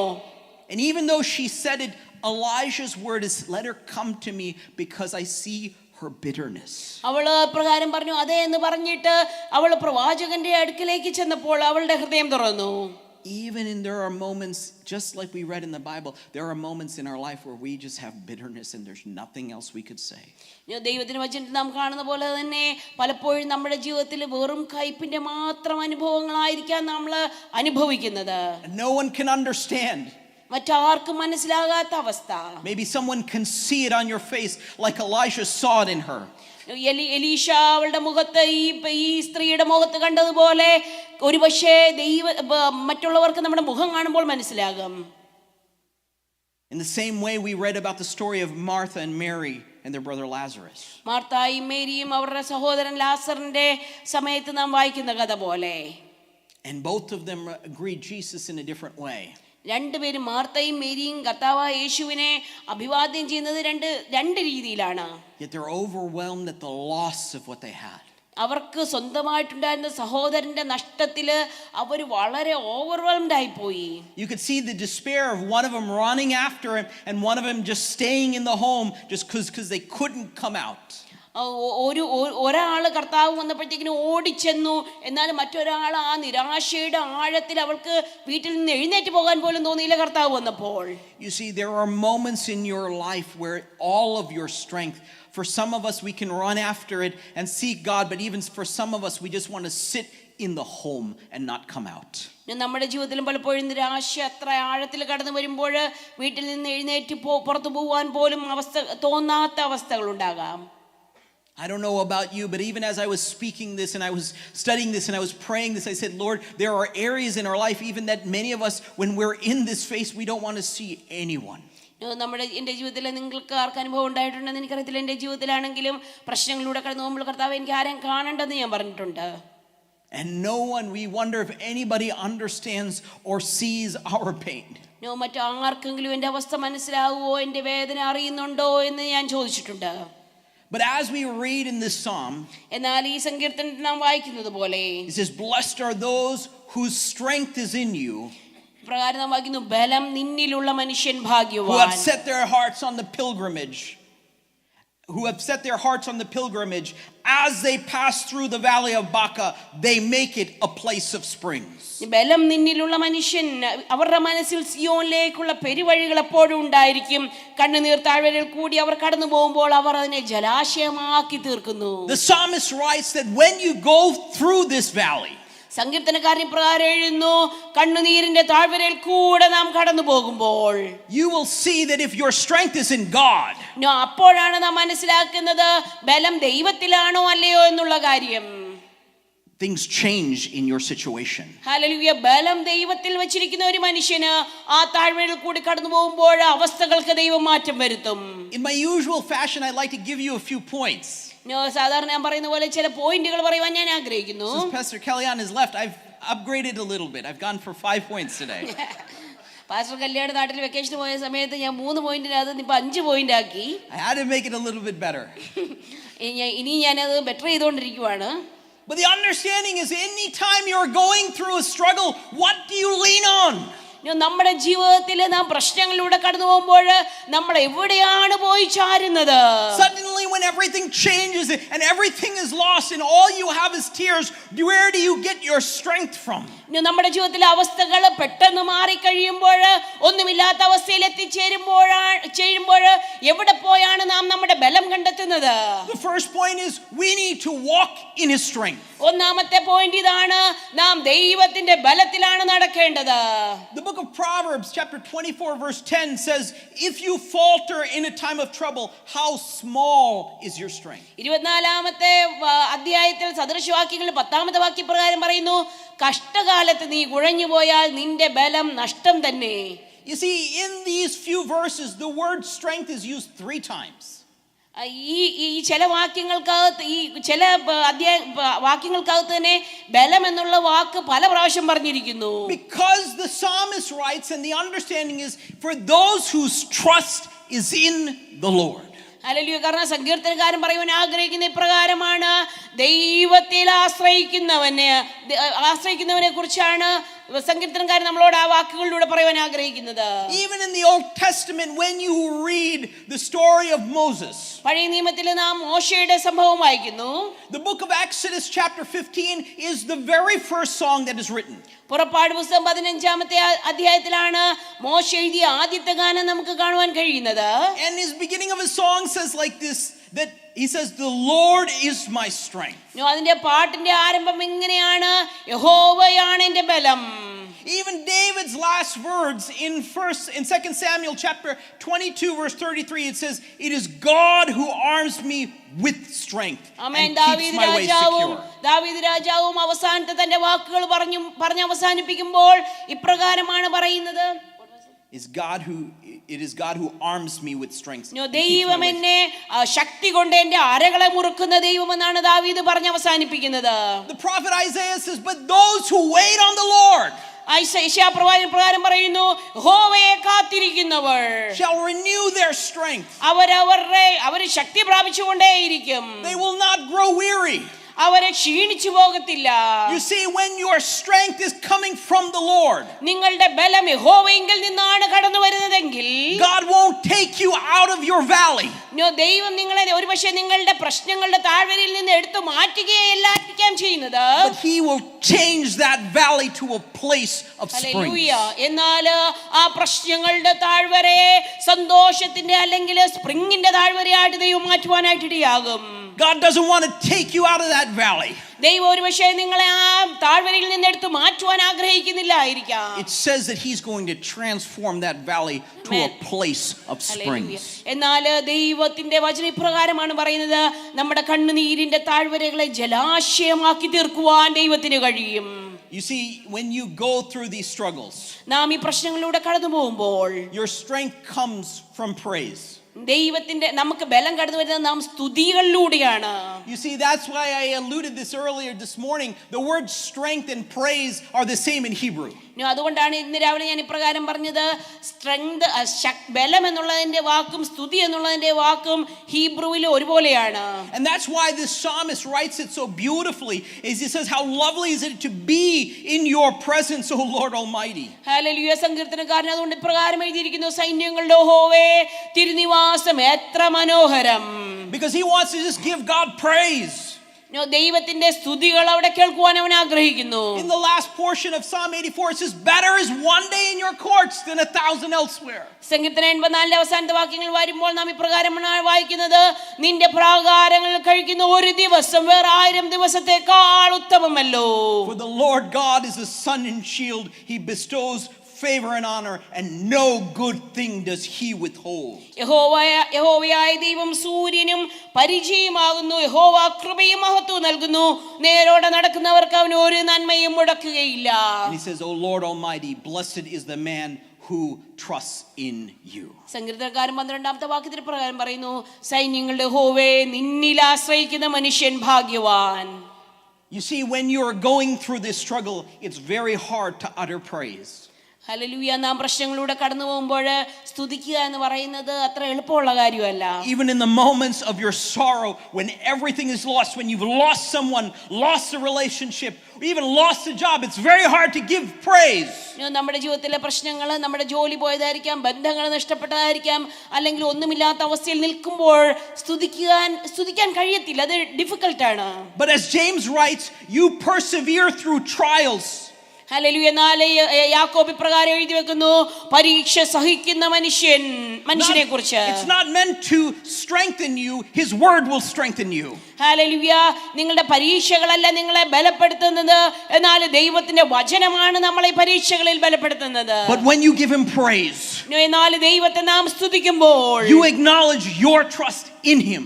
And even though she said it, Elijah's word is, let her come to me because I see her bitterness. അവള് പ്രകാരം പറഞ്ഞു അതെ എന്ന് പറഞ്ഞിട്ട് അവൾ പ്രവാചകന്റെ അടുക്കലേക്ക് ചെന്നപ്പോൾ അവളുടെ ഹൃദയം തുറന്നു. Even in there are moments, just like we read in the Bible, there are moments in our life where we just have bitterness and there's nothing else we could say. ദൈവത്തിന്റെ വചനത്തിൽ നാം കാണുന്ന പോലെ തന്നെ പലപ്പോഴും നമ്മുടെ ജീവിതത്തിൽ വെറും കയ്പിന്റെ മാത്രം അനുഭവങ്ങളായിരിക്കാം നമ്മൾ അനുഭവിക്കുന്നത്. No one can understand. മറ്റാർക്കും മനസ്സിലാകാത്ത അവസ്ഥ. Maybe someone can see it on your face like Elisha saw it in her. എലീശ അവളുടെ മുഖത്ത് ഈ സ്ത്രീയുടെ മുഖത്ത് കണ്ടതുപോലെ ഒരുപക്ഷേ മറ്റുള്ളവർക്ക് നമ്മുടെ മുഖം കാണുമ്പോൾ മനസ്സിലാകും. In the same way we read about the story of Martha and Mary and their brother Lazarus. മാർത്തായും മേരിയും അവരുടെ സഹോദരൻ ലാസറിന്റെ സമയത്ത് നാം വായിക്കുന്ന കഥ പോലെ. And both of them agreed Jesus in a different way. രണ്ടുപേരും മാർത്തയും മേരിയും കർത്താവായ യേശുവിനെ അഭിവാദ്യം ചെയ്യുന്നത് രണ്ട് രീതിയിലാണ്. Yet they're overwhelmed at the loss of what they had. അവർക്ക് സ്വന്തമായിട്ടുണ്ടായിരുന്ന സഹോദരന്റെ നഷ്ടത്തില് അവർ വളരെ ഓവർവെൽംഡ് ആയി പോയി. You could see the despair of one of them running after him and one of them just staying in the home just because they couldn't come out. ഒരാള് കർത്താവ് വന്നപ്പോഴത്തേക്കിനും ഓടിച്ചെന്നു. എന്നാൽ മറ്റൊരാൾ ആ നിരാശയുടെ ആഴത്തിൽ അവൾക്ക് വീട്ടിൽ നിന്ന് എഴുന്നേറ്റ് പോകാൻ പോലും തോന്നിയില്ല കർത്താവ് വന്നപ്പോൾ. You see, there are moments in your life where all of your strength, for some of us we can run after it and seek God, but even for some of us we just want to sit in the home and not come out. നമ്മുടെ ജീവിതത്തിലും പലപ്പോഴും നിരാശ അത്ര ആഴത്തിൽ കടന്നു വരുമ്പോൾ വീട്ടിൽ നിന്ന് എഴുന്നേറ്റ് പുറത്തു പോകാൻ പോലും തോന്നാത്ത അവസ്ഥകൾ ഉണ്ടാകാം. I don't know about you, but even as I was speaking this and I was studying this and I was praying this, I said, Lord, there are areas in our life even that many of us, when we're in this phase, we don't want to see anyone. എൻ്റെ ജീവിതത്തിൽ നിങ്ങൾക്ക് ആർക്ക് അനുഭവം ഉണ്ടായിട്ടുണ്ടെന്ന് എനിക്കറിയത്തില്ല. എൻ്റെ ജീവിതത്തിലാണെങ്കിലും പ്രശ്നങ്ങളിലൂടെ കടന്നു പോകുമ്പോൾ കർത്താവ് എനിക്ക് ആരെയും കാണണ്ടെന്ന് ഞാൻ പറഞ്ഞിട്ടുണ്ട്. And no one, we wonder if anybody understands or sees our pain. മറ്റാർക്കെങ്കിലും എൻ്റെ അവസ്ഥ മനസ്സിലാവുമോ, എൻ്റെ വേദന അറിയുന്നുണ്ടോ എന്ന് ഞാൻ ചോദിച്ചിട്ടുണ്ട്. But as we read in this psalm, എന്നാൽ ഈ സങ്കീർത്തനത്തിൽ നാം വായിക്കുന്നത് പോലെ it says, blessed are those whose strength is in you, പ്രകാരം നാം വായിക്കുന്നു, ബലം നിന്നിലുള്ള മനുഷ്യൻ ഭാഗ്യവാൻ, who have set their hearts on the pilgrimage, as they pass through the valley of Baca, they make it a place of springs. ബലം നിന്നിലുള്ള മനുഷ്യൻ, അവരുടെ മനസ്സിൽ സിയോനിലേക്കുള്ള പെരുവഴികൾ എപ്പോഴും ഉണ്ടായിരിക്കും. കണ്ണുനീർ താഴ്വരയിൽ കൂടി അവർ കടന്നു പോകുമ്പോൾ അവർ അതിനെ ജലാശയമാക്കി തീർക്കുന്നു. The psalmist writes that when you go through this valley, സങ്കീർത്തനക്കാരൻ ഇപ്രകാരം എഴുതുന്നു, കണ്ണുനീരിന്റെ താഴ്വരയിൽ കൂടെ നാം കടന്നു പോകുമ്പോൾ you will see that if your strength is in God, അപ്പോഴാണ് നാം മനസ്സിലാക്കുന്നത് ബലം ദൈവത്തിലാണോ അല്ലയോ എന്നുള്ള കാര്യം. things change in your situation. Hallelujah. ബലം ദൈവത്തിൽ വെച്ചിരിക്കുന്ന ഒരു മനുഷ്യന് ആ താഴ്വരയിൽ കൂടി കടന്നു പോകുമ്പോൾ അവസ്ഥകൾക്ക് ദൈവം മാറ്റം വരുത്തും. In my usual fashion, I'd like to give you a few points. സാധാരണ ഞാൻ പറയുന്ന പോലെ ചില പോയിന്റുകൾ പറയുവാൻ ഞാൻ ആഗ്രഹിക്കുന്നു. Since Pastor Kellyanne is left, I've upgraded a little bit. I've gone for 5 points today. Pastor കല്യാണ നാട്ടിൽ വെക്കേഷൻ പോയ സമയത്ത് ഞാൻ 3 പോയിന്റിനകത്ത് ഇപ്പൊ 5 പോയിന്റ് ആക്കി. I had to make it a little bit better. ഇനി ഞാനത് better ചെയ്തുകൊണ്ടിരിക്കുവാണ്. But the understanding is, anytime you're going through a struggle, what do you lean on? നമ്മുടെ ജീവിതത്തിൽ നാം പ്രശ്നങ്ങളിലൂടെ കടന്നു പോകുമ്പോൾ നമ്മൾ എവിടെയാണ് പോയി ചാരുന്നത്? Suddenly when everything changes and everything is lost and all you have is tears, where do you get your strength from? നമ്മുടെ ജീവിതത്തിലെ അവസ്ഥകൾ പെട്ടെന്ന് മാറിക്കഴിയുമ്പോൾ, ഒന്നുമില്ലാത്ത അവസ്ഥയിൽ എത്തിച്ചേരുമ്പോൾ എവിടെ പോയാണ് നാം നമ്മുടെ ബലം കണ്ടെത്തുന്നത്? The first point is, we need to walk in his strength. ഒന്നാമത്തെ പോയിന്റ് ഇതാണ്, നാം ദൈവത്തിന്റെ ബലത്തിലാണ് നടക്കേണ്ടത്. The book of Proverbs chapter 24 verse 10 says, if you falter in a time of trouble, how small is your strength? 24-ാമത്തെ അധ്യായത്തിൽ സദൃശവാക്യങ്ങൾ 10-ാമത്തെ വാക്യപ്രകാരം പറയുന്നു, കഷ്ടകാലത്ത് നീ കുഴഞ്ഞു പോയാൽ നിന്റെ ബലം നഷ്ടം തന്നെ. You see, in these few verses, the word strength is used 3 times. ഈ ചില വാക്യങ്ങൾക്കകത്ത്, ഈ ചില വാക്യങ്ങൾക്കകത്ത് തന്നെ ബലം എന്നുള്ള വാക്ക് പല പ്രാവശ്യം പറഞ്ഞിരിക്കുന്നു. Because the psalmist writes, and the understanding is, for those whose trust is in the Lord. Hallelujah. കാരണം സങ്കീർത്തനക്കാരൻ പറയുവാൻ ആഗ്രഹിക്കുന്ന ഇപ്രകാരമാണ്, ദൈവത്തിൽ ആശ്രയിക്കുന്നവനെ കുറിച്ചാണ് സങ്കീർത്തനക്കാരൻ നമ്മളോട് ആ വാക്കുകളിലൂടെ പറയുവാൻ ആഗ്രഹിക്കുന്നത്. Even in the Old Testament, when you read the story of Moses, പഴയ നിയമത്തിൽ നാം മോശയുടെ സംഭവം വായിക്കുന്നു. the book of Exodus chapter 15 is the very first song that is written. പുറപ്പാട് പുസ്തകം 15-ാമത്തെ അധ്യായത്തിലാണ് മോശ എഴുതിയ ആദ്യത്തെ ഗാനം നമുക്ക് കാണുവാൻ കഴിയുന്നത്. And his beginning of his song says like this, that he says, the Lord is my strength. അതിന്റെ പാട്ടിന്റെ ആരംഭം ഇങ്ങനെയാണ്, യഹോവയാണ് എൻ്റെ ബലം. Even David's last words in 2 Samuel chapter 22 verse 33, it says, it is God who arms me with strength and keeps my way secure. ദാവീദ് രാജാവും അവസാനത്തെ തന്റെ വാക്കുകൾ പറഞ്ഞ് അവസാനിപ്പിക്കുമ്പോൾ ഇപ്രകാരമാണ് പറയുന്നത്, it is God who arms me with strength. ദൈവം എന്നെ ശക്തി കൊണ്ട് എന്റെ അരകളെ മുറുക്കുന്ന ദൈവമെന്നാണ് ദാവീദ് പറഞ്ഞ് അവസാനിപ്പിക്കുന്നത്. The prophet Isaiah says, but those who wait on the Lord യെശയ്യാപ്രവാചകൻ പ്രകാരം പറയുന്നു, യഹോവയെ കാത്തിരിക്കുന്നവർ shall renew their strength. Our Shakti പ്രാപിച്ചുകൊണ്ടേയിരിക്കും. They will not grow weary. അവരെ ക്ഷീണിച്ചു പോകത്തില്ല. You see, when your strength is coming from the Lord, നിങ്ങളുടെ ബലം യഹോവയിൽ നിന്നാണ് കടന്നു വരുന്നതെങ്കിൽ, God won't take you out of your valley. ദൈവം നിങ്ങളെ ഒരുപക്ഷെ നിങ്ങളുടെ പ്രശ്നങ്ങളുടെ താഴ്വരയിൽ നിന്ന് എടുത്തു മാറ്റുകയല്ലായിരിക്കാം ചെയ്യുന്നത്. But he will change that valley to a place of springs. എന്നാൽ ആ പ്രശ്നങ്ങളുടെ താഴ്വരയെ സന്തോഷത്തിന്റെ അല്ലെങ്കിൽ സ്പ്രിങ്ങിന്റെ താഴ്വരയായിട്ട് ദൈവം മാറ്റുവാനായിട്ട് ഇടയാകും. God doesn't want to take you out of that valley. ദൈവം ഒരുപക്ഷെ നിങ്ങളെ ആ താഴ്വരയിൽ നിന്ന് എടുത്തു മാറ്റുവാൻ ആഗ്രഹിക്കുന്നില്ലായിരിക്കാം. It says that he's going to transform that valley to a place of springs. എന്നാൽ ദൈവത്തിന്റെ വചന ഇപ്രകാരമാണ് പറയുന്നത്, നമ്മുടെ കണ്ണുനീരിന്റെ താഴ്വരകളെ ജലാശയമാക്കി തീർക്കുവാൻ ദൈവത്തിന് കഴിയും. You see, when you go through these struggles, നാം ഈ പ്രശ്നങ്ങളിലൂടെ കടന്നു പോകുമ്പോൾ your strength comes from praise. ദൈവത്തിന്റെ നമുക്ക് ബലം കടന്നു വരുന്നത് നാം സ്തുതികളിലൂടെയാണ്. You see, that's why I alluded this earlier this morning. The word strength and praise are the same in Hebrew. അതുകൊണ്ടാണ് ഇന്ന് രാവിലെ ഞാൻ ഇപ്രകാരം പറഞ്ഞത്, സ്ട്രെങ്ത് ബലം എന്നുള്ളതിന്റെ വാക്കും സ്തുതി എന്നുള്ളതിന്റെ വാക്കും ഹീബ്രുവിൽ ഒരുപോലെയാണ്. And that's why this psalmist writes it so beautifully. As he says, how lovely is it to be in your presence, O Lord Almighty. Hallelujah. സങ്കീർത്തനക്കാരൻ അതുകൊണ്ട് ഇപ്രകാരം എഴുതിയിരിക്കുന്നു, സൈന്യങ്ങളുടെ യഹോവേ തിരുനിവാസം എത്ര മനോഹരം. Because he wants to just give God praise. ദൈവത്തിന്റെ സ്തുതികൾ അവിടെ കേൾക്കുവാൻ അവൻ ആഗ്രഹിക്കുന്നു. In the last portion of Psalm 84 it says, better is one day in your courts than 1,000 elsewhere. സങ്കീർത്തനം 84 അവസാനത്തെ വാക്യങ്ങൾ വരുമ്പോൾ നാം ഇപ്രകാരമാണ് വായിക്കുന്നത്, നിന്റെ പ്രാകാരങ്ങൾ കഴിക്കുന്ന ഒരു ദിവസം വേറെ 1000 ദിവസത്തേക്കാൾ ഉത്തമമല്ലോ. For the Lord God is a sun and shield. He bestows favor and honor, and no good thing does he withhold. യഹോവയായ ദൈവം സൂര്യനും പരിചയമാകുന്നു. യഹോവ കൃപയും മഹത്വവും നൽകുന്നു. നേരോടെ നടക്കുന്നവർക്ക് അവൻ ഒരു നന്മയും മുടക്കുകയില്ല. And he says, O Lord Almighty, blessed is the man who trusts in you. സങ്കീർത്തനക്കാരൻ 12ാമത്തെ വാക്യത്തിൽ പ്രകാരം പറയുന്നു, സൈന്യങ്ങളുടെ യഹോവേ, നിന്നിൽ ആശ്രയിക്കുന്ന മനുഷ്യൻ ഭാഗ്യവാൻ. You see, when you are going through this struggle, it's very hard to utter praise. Hallelujah. നാം പ്രശ്നങ്ങളിലൂടെ കടന്നു പോകുമ്പോൾ സ്തുതിക്കുക എന്ന് പറയുന്നത് അത്ര എളുപ്പമുള്ള കാര്യമല്ല. Even in the moments of your sorrow, when everything is lost, when you've lost someone, lost a relationship, even lost a job, it's very hard to give praise. നമ്മുടെ ജീവിതത്തിലെ പ്രശ്നങ്ങൾ, നമ്മുടെ ജോലി പോയതായിരിക്കാം, ബന്ധങ്ങൾ നഷ്ടപ്പെട്ടതായിരിക്കാം, അല്ലെങ്കിൽ ഒന്നുമില്ലാത്ത അവസ്ഥയിൽ നിൽക്കുമ്പോൾ സ്തുതിക്കാൻ കഴിയത്തില്ല. അത് ഡിഫിക്കൽട്ടാണ്. But as James writes, you persevere through trials. Hallelujah. നാല് യാക്കോബ് ഇപ്രകാരം എഴുതി വെക്കുന്നു, പരീക്ഷ സഹിക്കുന്ന മനുഷ്യനെ കുറിച്ച്. It's not meant to strengthen you, his word will strengthen you. Hallelujah. നിങ്ങളുടെ പരീക്ഷകളല്ല നിങ്ങളെ ബലപ്പെടുത്തുന്നത്, എന്നാൽ ദൈവത്തിന്റെ വചനമാണ് നമ്മളെ പരീക്ഷകളിൽ ബലപ്പെടുത്തുന്നത്. But when you give him praise, എന്നാൽ ദൈവത്തെ നാം സ്തുതിക്കുമ്പോൾ, you acknowledge your trust in him.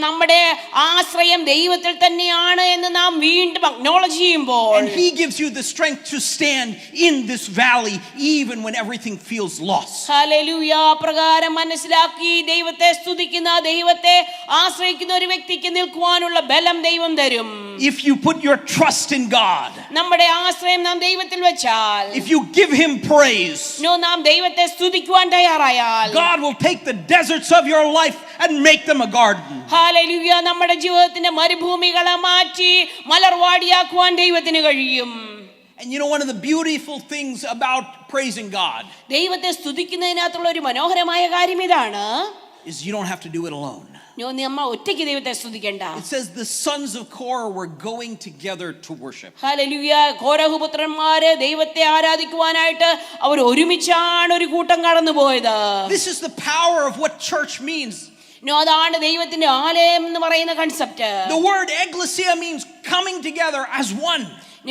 നമ്മുടെ ആശ്രയം ദൈവത്തിൽ തന്നെയാണ് എന്ന് നാം വീണ്ടും അക്നോളജ് ചെയ്യുമ്പോൾ, and he gives you the strength to stand in this valley even when everything feels lost. Hallelujah. പ്രകാരം മനസ്സിലാക്കി ദൈവത്തെ സ്തുതിക്കുന്ന, ദൈവത്തെ ആശ്രയിക്കുന്ന ഒരു വ്യക്തിക്ക് നിൽക്കുവാനുള്ള ബലം ദൈവം തരും. If you put your trust in God, നമ്മുടെ ആശ്രയം നാം ദൈവത്തിൽ വെച്ചാൽ, if you give him praise, നാം ദൈവത്തെ സ്തുതിക്കുവാൻ തയ്യാറായാൽ, God will take the deserts of your life and make them a garden. Hallelujah. നമ്മുടെ ജീവിതത്തിന്റെ മരുഭൂമികളെ മാറ്റി മലർവാടിയാക്കുവാൻ ദൈവത്തിന് കഴിയും. And you know, one of the beautiful things about praising God ദൈവത്തെ സ്തുതിക്കുന്നതിനകത്തുള്ള ഒരു മനോഹരമായ കാര്യം ഇതാണ്, is you don't have to do it alone. നമ്മൾ ഒറ്റയ്ക്ക് ദൈവത്തെ സ്തുതിക്കണ്ട. It says the sons of Korah were going together to worship. ഹല്ലേലൂയ. കോരഹ് പുത്രന്മാര് ദൈവത്തെ ആരാധിക്കുവാനായിട്ട് അവർ ഒരുമിച്ചാണ് ഒരു കൂട്ടം കടന്നു പോയത്. This is the power of what church means. അതാണ് ദൈവത്തിന്റെ ആലയം എന്ന് പറയുന്ന concept. The word ecclesia means coming together as one.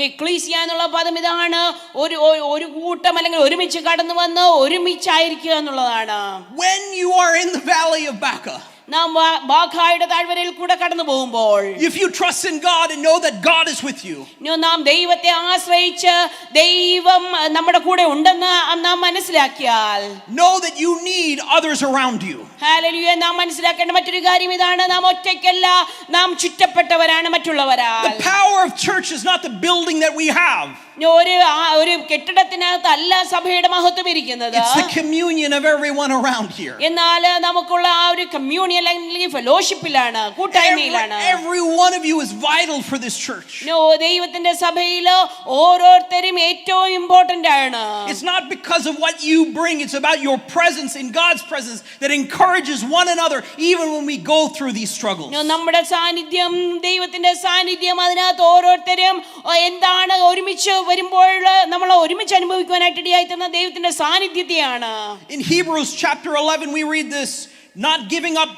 Ecclesia എന്നുള്ള പദം ഇതാണ്, ഒരു കൂട്ടം അല്ലെങ്കിൽ ഒരുമിച്ച് കടന്നു വന്ന് ഒരുമിച്ചായിരിക്കുക എന്നുള്ളതാണ്. When you are in the valley of Baca, നാം ബാഖായുടെ താഴ്വരയിൽ കൂടെ കടന്നു പോകുമ്പോൾ, if you trust in God and know that God is with you, നാം ദൈവത്തെ ആശ്രയിച്ച് ദൈവം നമ്മുടെ കൂടെ ഉണ്ടെന്ന് നാം മനസ്സിലാക്കിയാൽ, know that you need others around you. Hallelujah. നാം മനസ്സിലാക്കേണ്ട മറ്റൊരു കാര്യം ഇതാണ്, നാം ഒറ്റയ്ക്കല്ല, നാം ചുറ്റപ്പെട്ടവരാണ് മറ്റുള്ളവരാൽ. The power of church is not the building that we have. ഒരു കെട്ടിടത്തിനകത്തല്ല സഭയുടെ മഹത്വം ഇരിക്കുന്നത്. It's the communion of everyone around here. എന്നാൽ നമുക്കുള്ള ആ ഒരു കമ്മ്യൂണിയൻ അല്ലെങ്കിൽ ഫെലോഷിപ്പിലാണ്, കൂട്ടായ്മയിലാണ്. Every one of you is vital for this church. ദൈവത്തിന്റെ സഭയിൽ ഓരോരുത്തരും ഏറ്റവും ഇമ്പോർട്ടന്റ് ആണ്. It's not because of what you bring, it's about your presence in God's presence that encourages one another even when we go through these struggles. നമ്മുടെ സാന്നിധ്യം, ദൈവത്തിന്റെ സാന്നിധ്യം, അതിനകത്ത് ഓരോരുത്തരും എന്താണ് ഒരുമിച്ച് വരുമ്പോൾ നമ്മൾ ഒരുമിച്ച് അനുഭവിക്കുവാനായിട്ട് ഇടയായിത്തീർന്ന ദൈവത്തിന്റെ സാന്നിധ്യത്തെയാണ്. In Hebrews chapter 11 we read this, not giving up.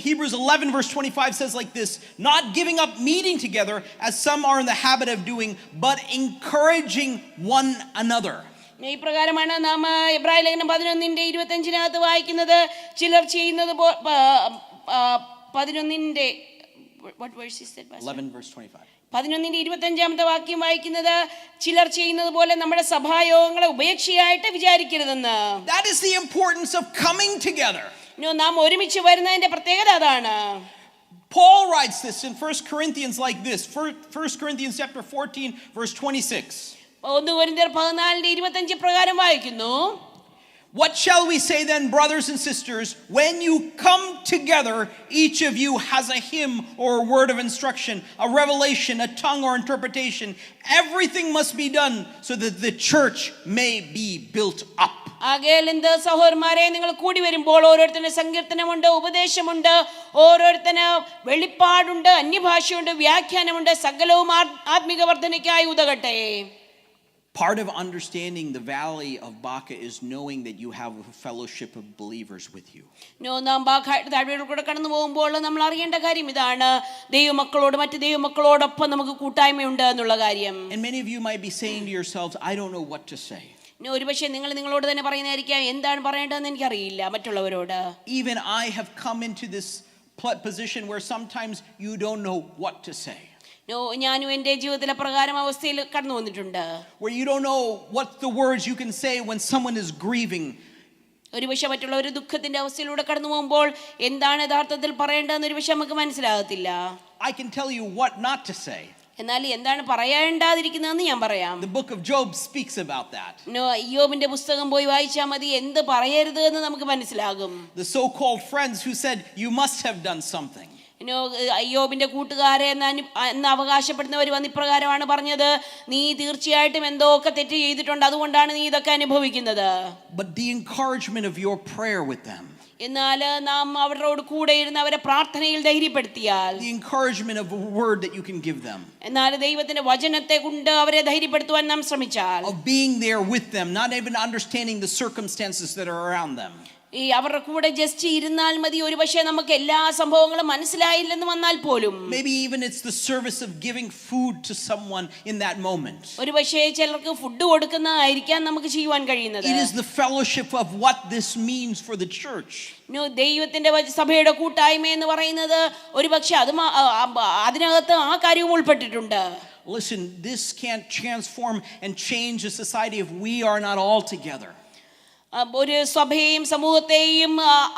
Hebrews 11 verse 25 says like this, not giving up meeting together as some are in the habit of doing, but encouraging one another. ഈ പ്രകാരമാണ് നാം എബ്രായ ലേഖനം 11:25 വായിക്കുന്നത്. ചിലർ ചെയ്യുന്നത് 11 what verse is that? 11 verse 25. 11:25 വാക്യം വായിക്കുന്നത്, ചിലർ ചെയ്യുന്നത് പോലെ നമ്മുടെ സഭായോഗങ്ങളെ ഉപേക്ഷയായിട്ട് വിചാരിക്കരുതെന്ന്. That is the importance of coming together. നാം ഒരുമിച്ച് വരുന്നതിന്റെ പ്രത്യേകത അതാണ്. Paul writes this in 1 Corinthians like this, 1 Corinthians chapter 14 verse 26. 1 കൊരിന്ത്യർ 14:25 പ്രകാരം വായിക്കുന്നു, what shall we say then, brothers and sisters, when you come together, each of you has a hymn or a word of instruction, a revelation, a tongue or interpretation. Everything must be done so that the church may be built up. ആകയാൽ എന്ത് സഹോദരന്മാരെ, നിങ്ങൾ കൂടി വരുമ്പോൾ ഓരോരുത്തരുടെ സങ്കീർത്തനമുണ്ട്, ഉപദേശമുണ്ട്, ഓരോരുത്തന് വെളിപ്പാടുണ്ട്, അന്യഭാഷയുണ്ട്, വ്യാഖ്യാനമുണ്ട്, സകലവും ആത്മിക വർധനയ്ക്കായി ഉതകട്ടെ. Part of understanding the valley of Baca is knowing that you have a fellowship of believers with you. നാം ബാഖയുടെ താഴ്വരയിൽ കൂടെ കടന്നു പോകുമ്പോൾ നമ്മൾ അറിയേണ്ട കാര്യം ഇതാണ്: ദൈവമക്കളോട്, മറ്റ് ദൈവമക്കളോടൊപ്പം നമുക്ക് കൂട്ടായ്മയുണ്ട് എന്നുള്ള കാര്യം. And many of you might be saying to yourselves, I don't know what to say. ഒരുപക്ഷെ നിങ്ങളോട് തന്നെ പറയുന്നതായിരിക്കാം, എന്താണ് പറയേണ്ടതെന്ന് എനിക്കറിയില്ല മറ്റുള്ളവരോട്. Even I have come into this position where sometimes you don't know what to say. ഞാനും എൻ്റെ ജീവിതത്തിലെ പ്രകാരം അവസ്ഥയിൽ കടന്നു വന്നിട്ടുണ്ട്. Where you don't know what the words you can say when someone is grieving. ഒരുപക്ഷെ മറ്റുള്ള ഒരു ദുഃഖത്തിന്റെ അവസ്ഥയിലൂടെ കടന്നു പോകുമ്പോൾ എന്താണ് യഥാർത്ഥത്തിൽ പറയേണ്ടതെന്ന് ഒരുപക്ഷെ നമുക്ക് മനസ്സിലാകത്തില്ല. I can tell you what not to say. എന്നാൽ എന്താണ് പറയേണ്ടാതിരിക്കുന്നതെന്ന് ഞാൻ പറയാം. The book of Job speaks about that. യോബിന്റെ പുസ്തകം പോയി വായിച്ചാൽ മതി, എന്ത് പറയരുത് എന്ന് നമുക്ക് മനസ്സിലാകും. The so-called friends who said you must have done something. യോബിന്റെ കൂട്ടുകാരെ എന്ന് അവകാശപ്പെടുന്നവർ വന്ന് ഇപ്രകാരമാണ് പറഞ്ഞത്: നീ തീർച്ചയായിട്ടും എന്തോ ഒക്കെ തെറ്റ് ചെയ്തിട്ടുണ്ട്, അതുകൊണ്ടാണ് നീ ഇതൊക്കെ അനുഭവിക്കുന്നത്. But the encouragement of your prayer with them, എന്നാൽ നാം അവരോട് കൂടെ ഇരുന്ന് അവരെ പ്രാർത്ഥനയിൽ ധൈര്യപ്പെടുത്തിയാൽ, the encouragement of a word that you can give them, എന്നാൽ ദൈവത്തിന്റെ വചനത്തെ കൊണ്ട് അവരെ ധൈര്യപ്പെടുത്തുവാൻ നാം ശ്രമിച്ചാൽ, of being there with them, not even understanding the circumstances that are around them. അവരുടെ കൂടെ ജസ്റ്റ് ഇരുന്നാൽ മതി. ഒരുപക്ഷെ നമുക്ക് എല്ലാ സംഭവങ്ങളും മനസ്സിലായില്ലെന്ന് വന്നാൽ പോലും, maybe even it's the service of giving food to someone in that moment. ഒരുപക്ഷെ ചിലർക്ക് ഫുഡ് കൊടുക്കുന്നതായിരിക്കാം നമുക്ക് ചെയ്യുവാൻ കഴിയുന്നത്. It is the fellowship of what this means for the church. ദൈവത്തിന്റെ സഭയുടെ കൂട്ടായ്മ എന്ന് പറയുന്നത് ഒരുപക്ഷെ അതിനകത്ത് ആ കാര്യവും ഉൾപ്പെട്ടിട്ടുണ്ട്. Listen, this can't transform and change a society if we are not all together. ഒരു സഭയെയും സമൂഹത്തെയും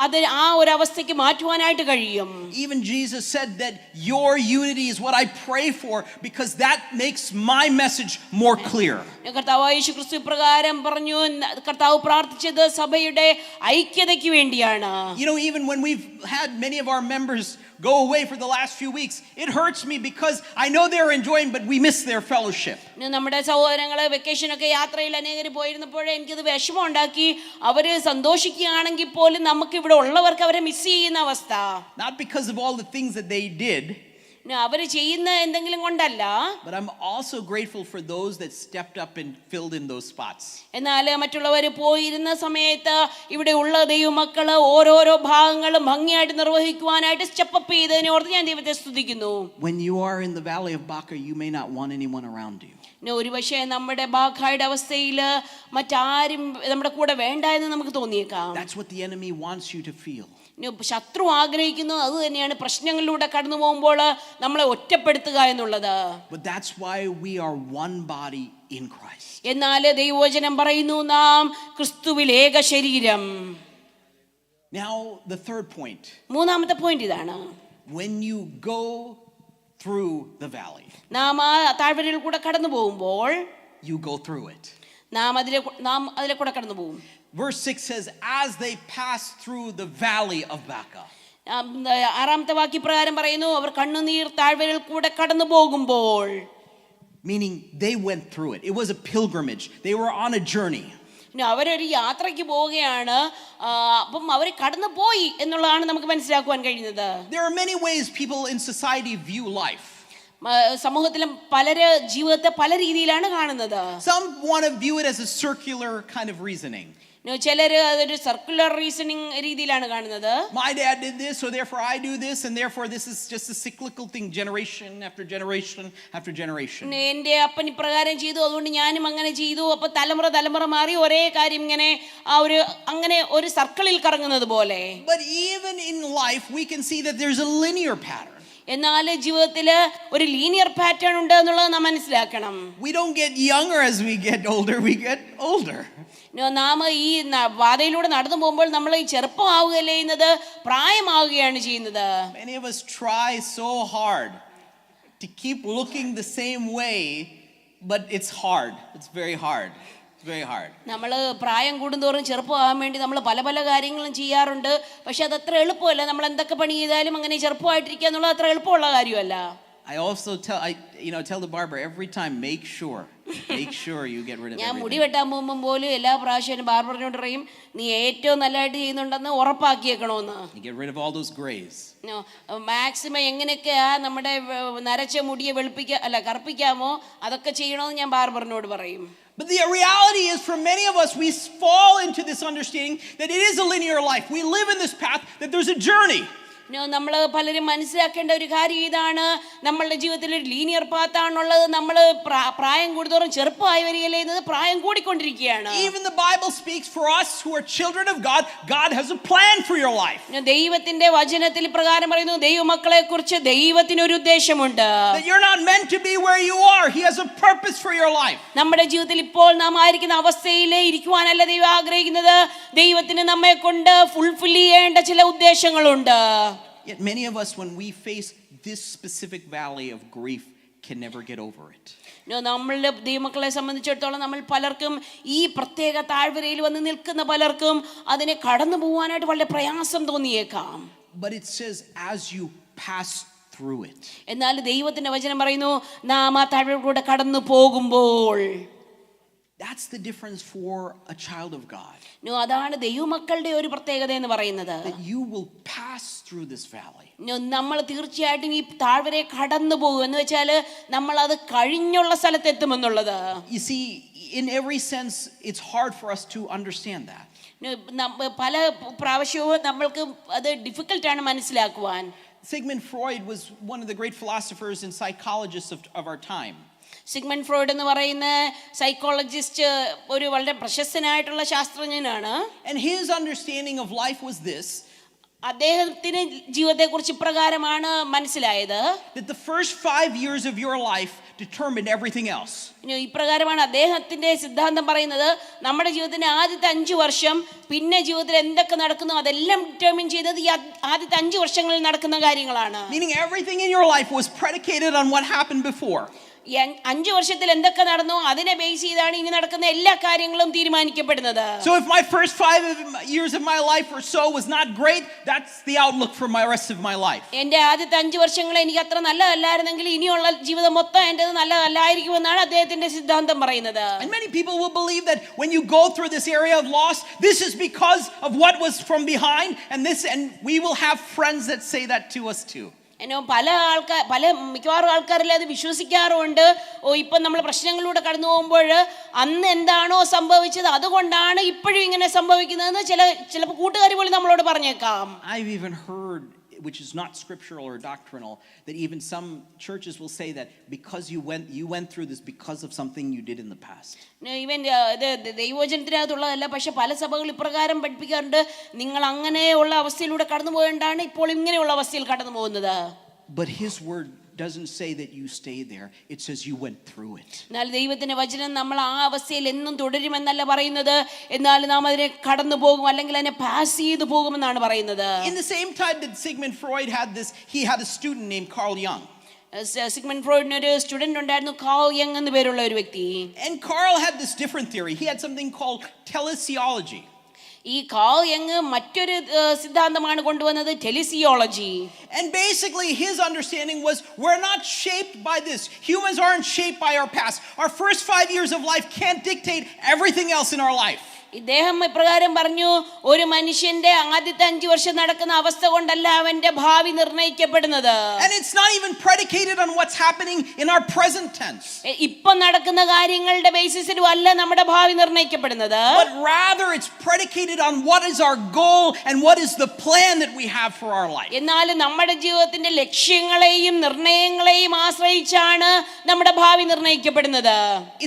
അത് ആ ഒരു അവസ്ഥയ്ക്ക് മാറ്റുവാനായിട്ട് കഴിയും. Even Jesus said that your unity is what I pray for, because that makes my message more clear. കർത്താവായ യേശുക്രിസ്തു പ്രകാരം പറഞ്ഞു, കർത്താവ് പ്രാർത്ഥിച്ചത് സഭയുടെ ഐക്യതയ്ക്ക് വേണ്ടിയാണ്. You know, even when we've had many of our members go away for the last few weeks, it hurts me because I know they're enjoying, but we miss their fellowship. നമ്മുടെ സഹോദരങ്ങളെ വെക്കേഷനൊക്കെ യാത്രയിൽ അനേകർ പോയിരുന്നപ്പോഴേ എനിക്കത് വിഷമം ഉണ്ടാക്കി. അവര് സന്തോഷിക്കുകയാണെങ്കിൽ പോലും നമുക്ക് ഇവിടെ ഉള്ളവർക്ക് അവരെ മിസ് ചെയ്യുന്ന അവസ്ഥ. Not because of all the things that they did, അവര് ചെയ്യുന്ന എന്തെങ്കിലും കൊണ്ടല്ല, but I'm also grateful for those that stepped up and filled in those spots. എന്നാൽ മറ്റുള്ളവർ പോയിരുന്ന സമയത്ത് ഇവിടെ ഉള്ള ദൈവമക്കള് ഓരോരോ ഭാഗങ്ങളും ഭംഗിയായിട്ട് നിർവഹിക്കുവാനായിട്ട് സ്റ്റെപ്പ് അപ്പ് ചെയ്തതിനെ ഓർത്ത് ഞാൻ ദൈവത്തെ സ്തുതിക്കുന്നു. When you are in the valley of Baca, you may not want anyone around you. ഒരുപക്ഷെ നമ്മുടെ ബാഖയുടെ അവസ്ഥയിൽ മറ്റാരും നമ്മുടെ കൂടെ വേണ്ട എന്ന് നമുക്ക് തോന്നിയേക്കാം. That's what the enemy wants you to feel. ശത്രു ആഗ്രഹിക്കുന്നത് അത് തന്നെയാണ്, പ്രശ്നങ്ങളിലൂടെ കടന്നു പോകുമ്പോൾ നമ്മളെ ഒറ്റപ്പെടുത്തുക എന്നുള്ളത്. But that's why we are one body in Christ. എന്നാൽ ദൈവവചനം പറയുന്നു, നാം ക്രിസ്തുവിൽ ഏക ശരീരം. Now the third point. മൂന്നാമത്തെ പോയിന്റ് ഇതാണ്: when you go through the valley, നാം ആ താഴ്വരയിൽ കൂടെ കടന്നു പോകുമ്പോൾ, you go through it. നാം അതിലെ കൂടെ കടന്നു പോകും. Verse 6 says, as they pass through the valley of Baca. ആറാമത്തെ വാക്യപ്രകാരം പറയുന്നു, അവർ കണ്ണുനീർ താഴ്വരയിൽ കൂടെ കടന്നു പോകുമ്പോൾ. Meaning they went through it. It was a pilgrimage. They were on a journey. അവരൊരു യാത്രയ്ക്ക് പോവുകയാണ്. അപ്പം അവർ കടന്നു പോയി എന്നുള്ളതാണ് നമുക്ക് മനസ്സിലാക്കുവാൻ കഴിയുന്നത്. There are many ways people in society view life. സമൂഹത്തിലും പലര് ജീവിതത്തെ പല രീതിയിലാണ് കാണുന്നത്. Some want to view it as a circular kind of reasoning. ചിലര് അതൊരു സർക്കുലർ റീസണിങ് രീതിയിലാണ് കാണുന്നത്. My dad did this, so therefore I do this, and therefore this is just a cyclical thing, generation after generation after generation. എന്റെ അപ്പൻ ഇപ്രകാരം ചെയ്തു, അതുകൊണ്ട് ഞാനും അങ്ങനെ ചെയ്തു. അപ്പൊ തലമുറ മാറി ഒരേ കാര്യം ഇങ്ങനെ അങ്ങനെ ഒരു സർക്കിളിൽ കറങ്ങുന്നത് പോലെ. But even in life we can see that there's a linear pattern. എന്നാൽ ജീവിതത്തിൽ ഒരു ലീനിയർ പാറ്റേൺ ഉണ്ട് എന്നുള്ളത് നാം മനസ്സിലാക്കണം. We don't get younger as we get older, we get older. നാം ഈ പാതയിലൂടെ നടന്നു പോകുമ്പോൾ നമ്മൾ ഈ ചെറുപ്പമാവുകയല്ലേ ചെയ്യുന്നത്, പ്രായമാവുകയാണ് ചെയ്യുന്നത്. Many of us try so hard to keep looking the same way, but it's hard. It's very hard. It's very hard. നമ്മൾ പ്രായം കൂടുന്തോറും ചെറുപ്പമാകാൻ വേണ്ടി നമ്മൾ പല കാര്യങ്ങളും ചെയ്യാറുണ്ട്. പക്ഷെ അത് അത്ര എളുപ്പമല്ല. നമ്മൾ എന്തൊക്കെ പണി ചെയ്താലും അങ്ങനെ ചെറുപ്പമായിട്ടിരിക്കുക എന്നുള്ളത് അത്ര എളുപ്പമുള്ള കാര്യമല്ല. I also tell the barber every time, make sure Make sure you get rid of ഞാൻ മുടി everything. വെട്ടാൻ പോകുമ്പോൾ പോലും എല്ലാ പ്രാവശ്യവും ബാർബറിനോട് പറയും, നീ ഏറ്റവും നല്ലതായിട്ട് ചെയ്യുന്നുണ്ടെന്ന് ഉറപ്പാക്കിയേക്കണമെന്ന്. You get rid of all those grays. Maximum എങ്ങനെയൊക്കെയാ നമ്മുടെ നരച്ച മുടിയെ കറുപ്പിക്കാമോ അതൊക്കെ ചെയ്യണമെന്ന് ഞാൻ ബാർബറിനോട് പറയും. But the reality is, for many of us, we fall into this understanding that it is a linear life. We live in this path, that there's a journey. നമ്മൾ പലരും മനസ്സിലാക്കേണ്ട ഒരു കാര്യം ഇതാണ്, നമ്മളുടെ ജീവിതത്തിൽ ഒരു ലീനിയർ പാത്താണുള്ളത്. നമ്മൾ പ്രായം കൂടുതോറും ചെറുപ്പമായി വരികയല്ലേ, പ്രായം കൂടിക്കൊണ്ടിരിക്കുകയാണ്. Even the Bible speaks for us who are children of God. God has a plan for your life. ദൈവത്തിന്റെ വചനത്തിൽ പ്രകാരം പറയുന്നു, ദൈവമക്കളെ കുറിച്ച് ദൈവത്തിന് ഒരു ഉദ്ദേശമുണ്ട്. That you're not meant to be where you are. He has a purpose for your life. നമ്മുടെ ജീവിതത്തിൽ ഇപ്പോൾ നാം ആയിരിക്കുന്ന അവസ്ഥയിൽ ഇരിക്കുവാനല്ല ദൈവം ആഗ്രഹിക്കുന്നത്. ദൈവത്തിന് നമ്മെ കൊണ്ട് ഫുൾഫിൽ ചെയ്യേണ്ട ചില ഉദ്ദേശങ്ങളുണ്ട്. Yet many of us, when we face this specific valley of grief, can never get over it. നമ്മളുടെ ദൈവമക്കളെ സംബന്ധിച്ചിടത്തോളം നമ്മൾ പലർക്കും ഈ പ്രത്യേക താഴ്വരയിൽ വന്ന് നിൽക്കുന്ന പലർക്കും അതിനെ കടന്നു പോകാനായിട്ട് വളരെ പ്രയാസം തോന്നിയേക്കാം. But it says, as you pass through it. എന്നാൽ ദൈവത്തിന്റെ വചനം പറയുന്നു, നാം ആ താഴ്വരയിലൂടെ കടന്നു പോകുമ്പോൾ. That's the difference for a child of God. അതാണ് ദൈവമക്കളുടെ ഒരു പ്രത്യേകത എന്ന് പറയുന്നത്. That you will pass through this valley. നമ്മൾ തീർച്ചയായിട്ടും ഈ താഴ്വരയെ കടന്നു പോകും എന്ന് വെച്ചാൽ നമ്മൾ അത് കഴിഞ്ഞുള്ള സ്ഥലത്ത് എത്തുമെന്നുള്ളത്. You see, in every sense, it's hard for us to understand that. പല പ്രാവശ്യവും നമ്മൾക്ക് അത് ഡിഫിക്കൽട്ടാണ് മനസ്സിലാക്കുവാൻ. Sigmund Freud was one of the great philosophers and psychologists of our time. Sigmund Freud എന്ന് പറയുന്ന സൈക്കോളജിസ്റ്റ് ഒരു വളരെ പ്രശസ്തനായിട്ടുള്ള ശാസ്ത്രജ്ഞനാണ്. And his understanding of life was this. അദ്ദേഹത്തിന് ജീവിതത്തെക്കുറിച്ച് ഇപ്രകാരമാണ് മനസ്സിലായത്, That the first 5 years of your life determined everything else. ഇപ്രകാരമാണ് അദ്ദേഹത്തിന്റെ സിദ്ധാന്തം പറയുന്നത്, നമ്മുടെ ജീവിതത്തിന്റെ ആദ്യത്തെ 5 വർഷം പിന്നെ ജീവിതത്തിൽ എന്തൊക്കെ നടക്കുന്നു അതെല്ലാം ഡിറ്റർമിൻ ചെയ്തത് ഈ ആദ്യത്തെ 5 വർഷങ്ങളിൽ നടക്കുന്ന കാര്യങ്ങളാണ്. Meaning everything in your life was predicated on what happened before. 5 വർഷത്തിൽ എന്തൊക്കെ നടന്നു അതിനെ ബേസ് ചെയ്താണ് ഇനി നടക്കുന്ന എല്ലാ കാര്യങ്ങളും തീരുമാനിക്കപ്പെടുന്നത്. So if my first 5 years of my life or so was not great, that's the outlook for my rest of my life. എൻ്റെ ആദ്യത്തെ 5 വർഷങ്ങൾ എനിക്ക് അത്ര നല്ലതല്ലായിരുന്നെങ്കിൽ ഇനിയുള്ള ജീവിതം മൊത്തം എൻ്റെത് നല്ലതല്ലായിരിക്കുമെന്നാണ് അദ്ദേഹത്തിന്റെ സിദ്ധാന്തം പറയുന്നത്. And many people will believe that when you go through this area of loss, this is because of what was from behind, and we will have friends that say that to us too. മിക്കവാറും ആൾക്കാരെല്ലാം അത് വിശ്വസിക്കാറുണ്ട്. ഇപ്പം നമ്മൾ പ്രശ്നങ്ങളിലൂടെ കടന്നു പോകുമ്പോൾ അന്ന് എന്താണോ സംഭവിച്ചത് അതുകൊണ്ടാണ് ഇപ്പോഴും ഇങ്ങനെ സംഭവിക്കുന്നതെന്ന് ചിലപ്പോൾ കൂട്ടുകാർ പോലും നമ്മളോട് പറഞ്ഞേക്കാം. I've even heard, which is not scriptural or doctrinal, that even some churches will say that because you went through this because of something you did in the past. ഇവൻ ദൈവവചനത്തിനകത്തുള്ളതല്ല, പക്ഷെ പല സഭകൾ ഇപ്രകാരം പഠിപ്പിക്കാറുണ്ട്, നിങ്ങൾ അങ്ങനെയുള്ള അവസ്ഥയിലൂടെ കടന്നു പോയതുകൊണ്ടാണ് ഇപ്പോൾ ഇങ്ങനെയുള്ള അവസ്ഥയിൽ കടന്നു പോകുന്നത്. But his word doesn't say that you stay there. It says you went through it. എന്നാൽ ദൈവത്തിന്റെ വചനം നമ്മൾ ആ അവസ്ഥയിൽ എന്നും തുടരുമെന്നല്ല പറയുന്നത്, എന്നാൽ നാം അതിനെ കടന്നു പോകും അല്ലെങ്കിൽ അതിനെ പാസ് ചെയ്തു പോകുമെന്നാണ് പറയുന്നത്. In the same time that Sigmund Freud he had a student named Carl Jung. Sigmund ഫ്രോയിഡിന് ഒരു സ്റ്റുഡന്റ് ഉണ്ടായിരുന്നു, കാൾ യങ് എന്ന് പേരുള്ള ഒരു വ്യക്തി. And Carl had this different theory. He had something called telesiology. ഈ കാൾ യങ് മറ്റൊരു സിദ്ധാന്തമാണ് കൊണ്ടുവന്നത്, ടെലിസിയോളജി. And basically his understanding was, we're not shaped by this. Humans aren't shaped by our past. Our first 5 years of life can't dictate everything else in our life. ഇദ്ദേഹം ഇപ്രകാരം പറഞ്ഞു, ഒരു മനുഷ്യന്റെ ആദ്യത്തെ 5 വർഷം നടക്കുന്ന അവസ്ഥ കൊണ്ടല്ല അവന്റെ ഭാവി നിർണയിക്കപ്പെടുന്നത്. And it's not even predicated on what's happening in our present tense. ഇപ്പൊ നടക്കുന്ന കാര്യങ്ങളുടെ ബേസിസിലും അല്ല നമ്മുടെ ഭാവി നിർണയിക്കപ്പെടുന്നത്. But rather it's predicated on what is our goal and what is the plan that we have for our life. എന്നാൽ നമ്മുടെ ജീവിതത്തിന്റെ ലക്ഷ്യങ്ങളെയും നിർണയങ്ങളെയും ആശ്രയിച്ചാണ് നമ്മുടെ ഭാവി നിർണയിക്കപ്പെടുന്നത്.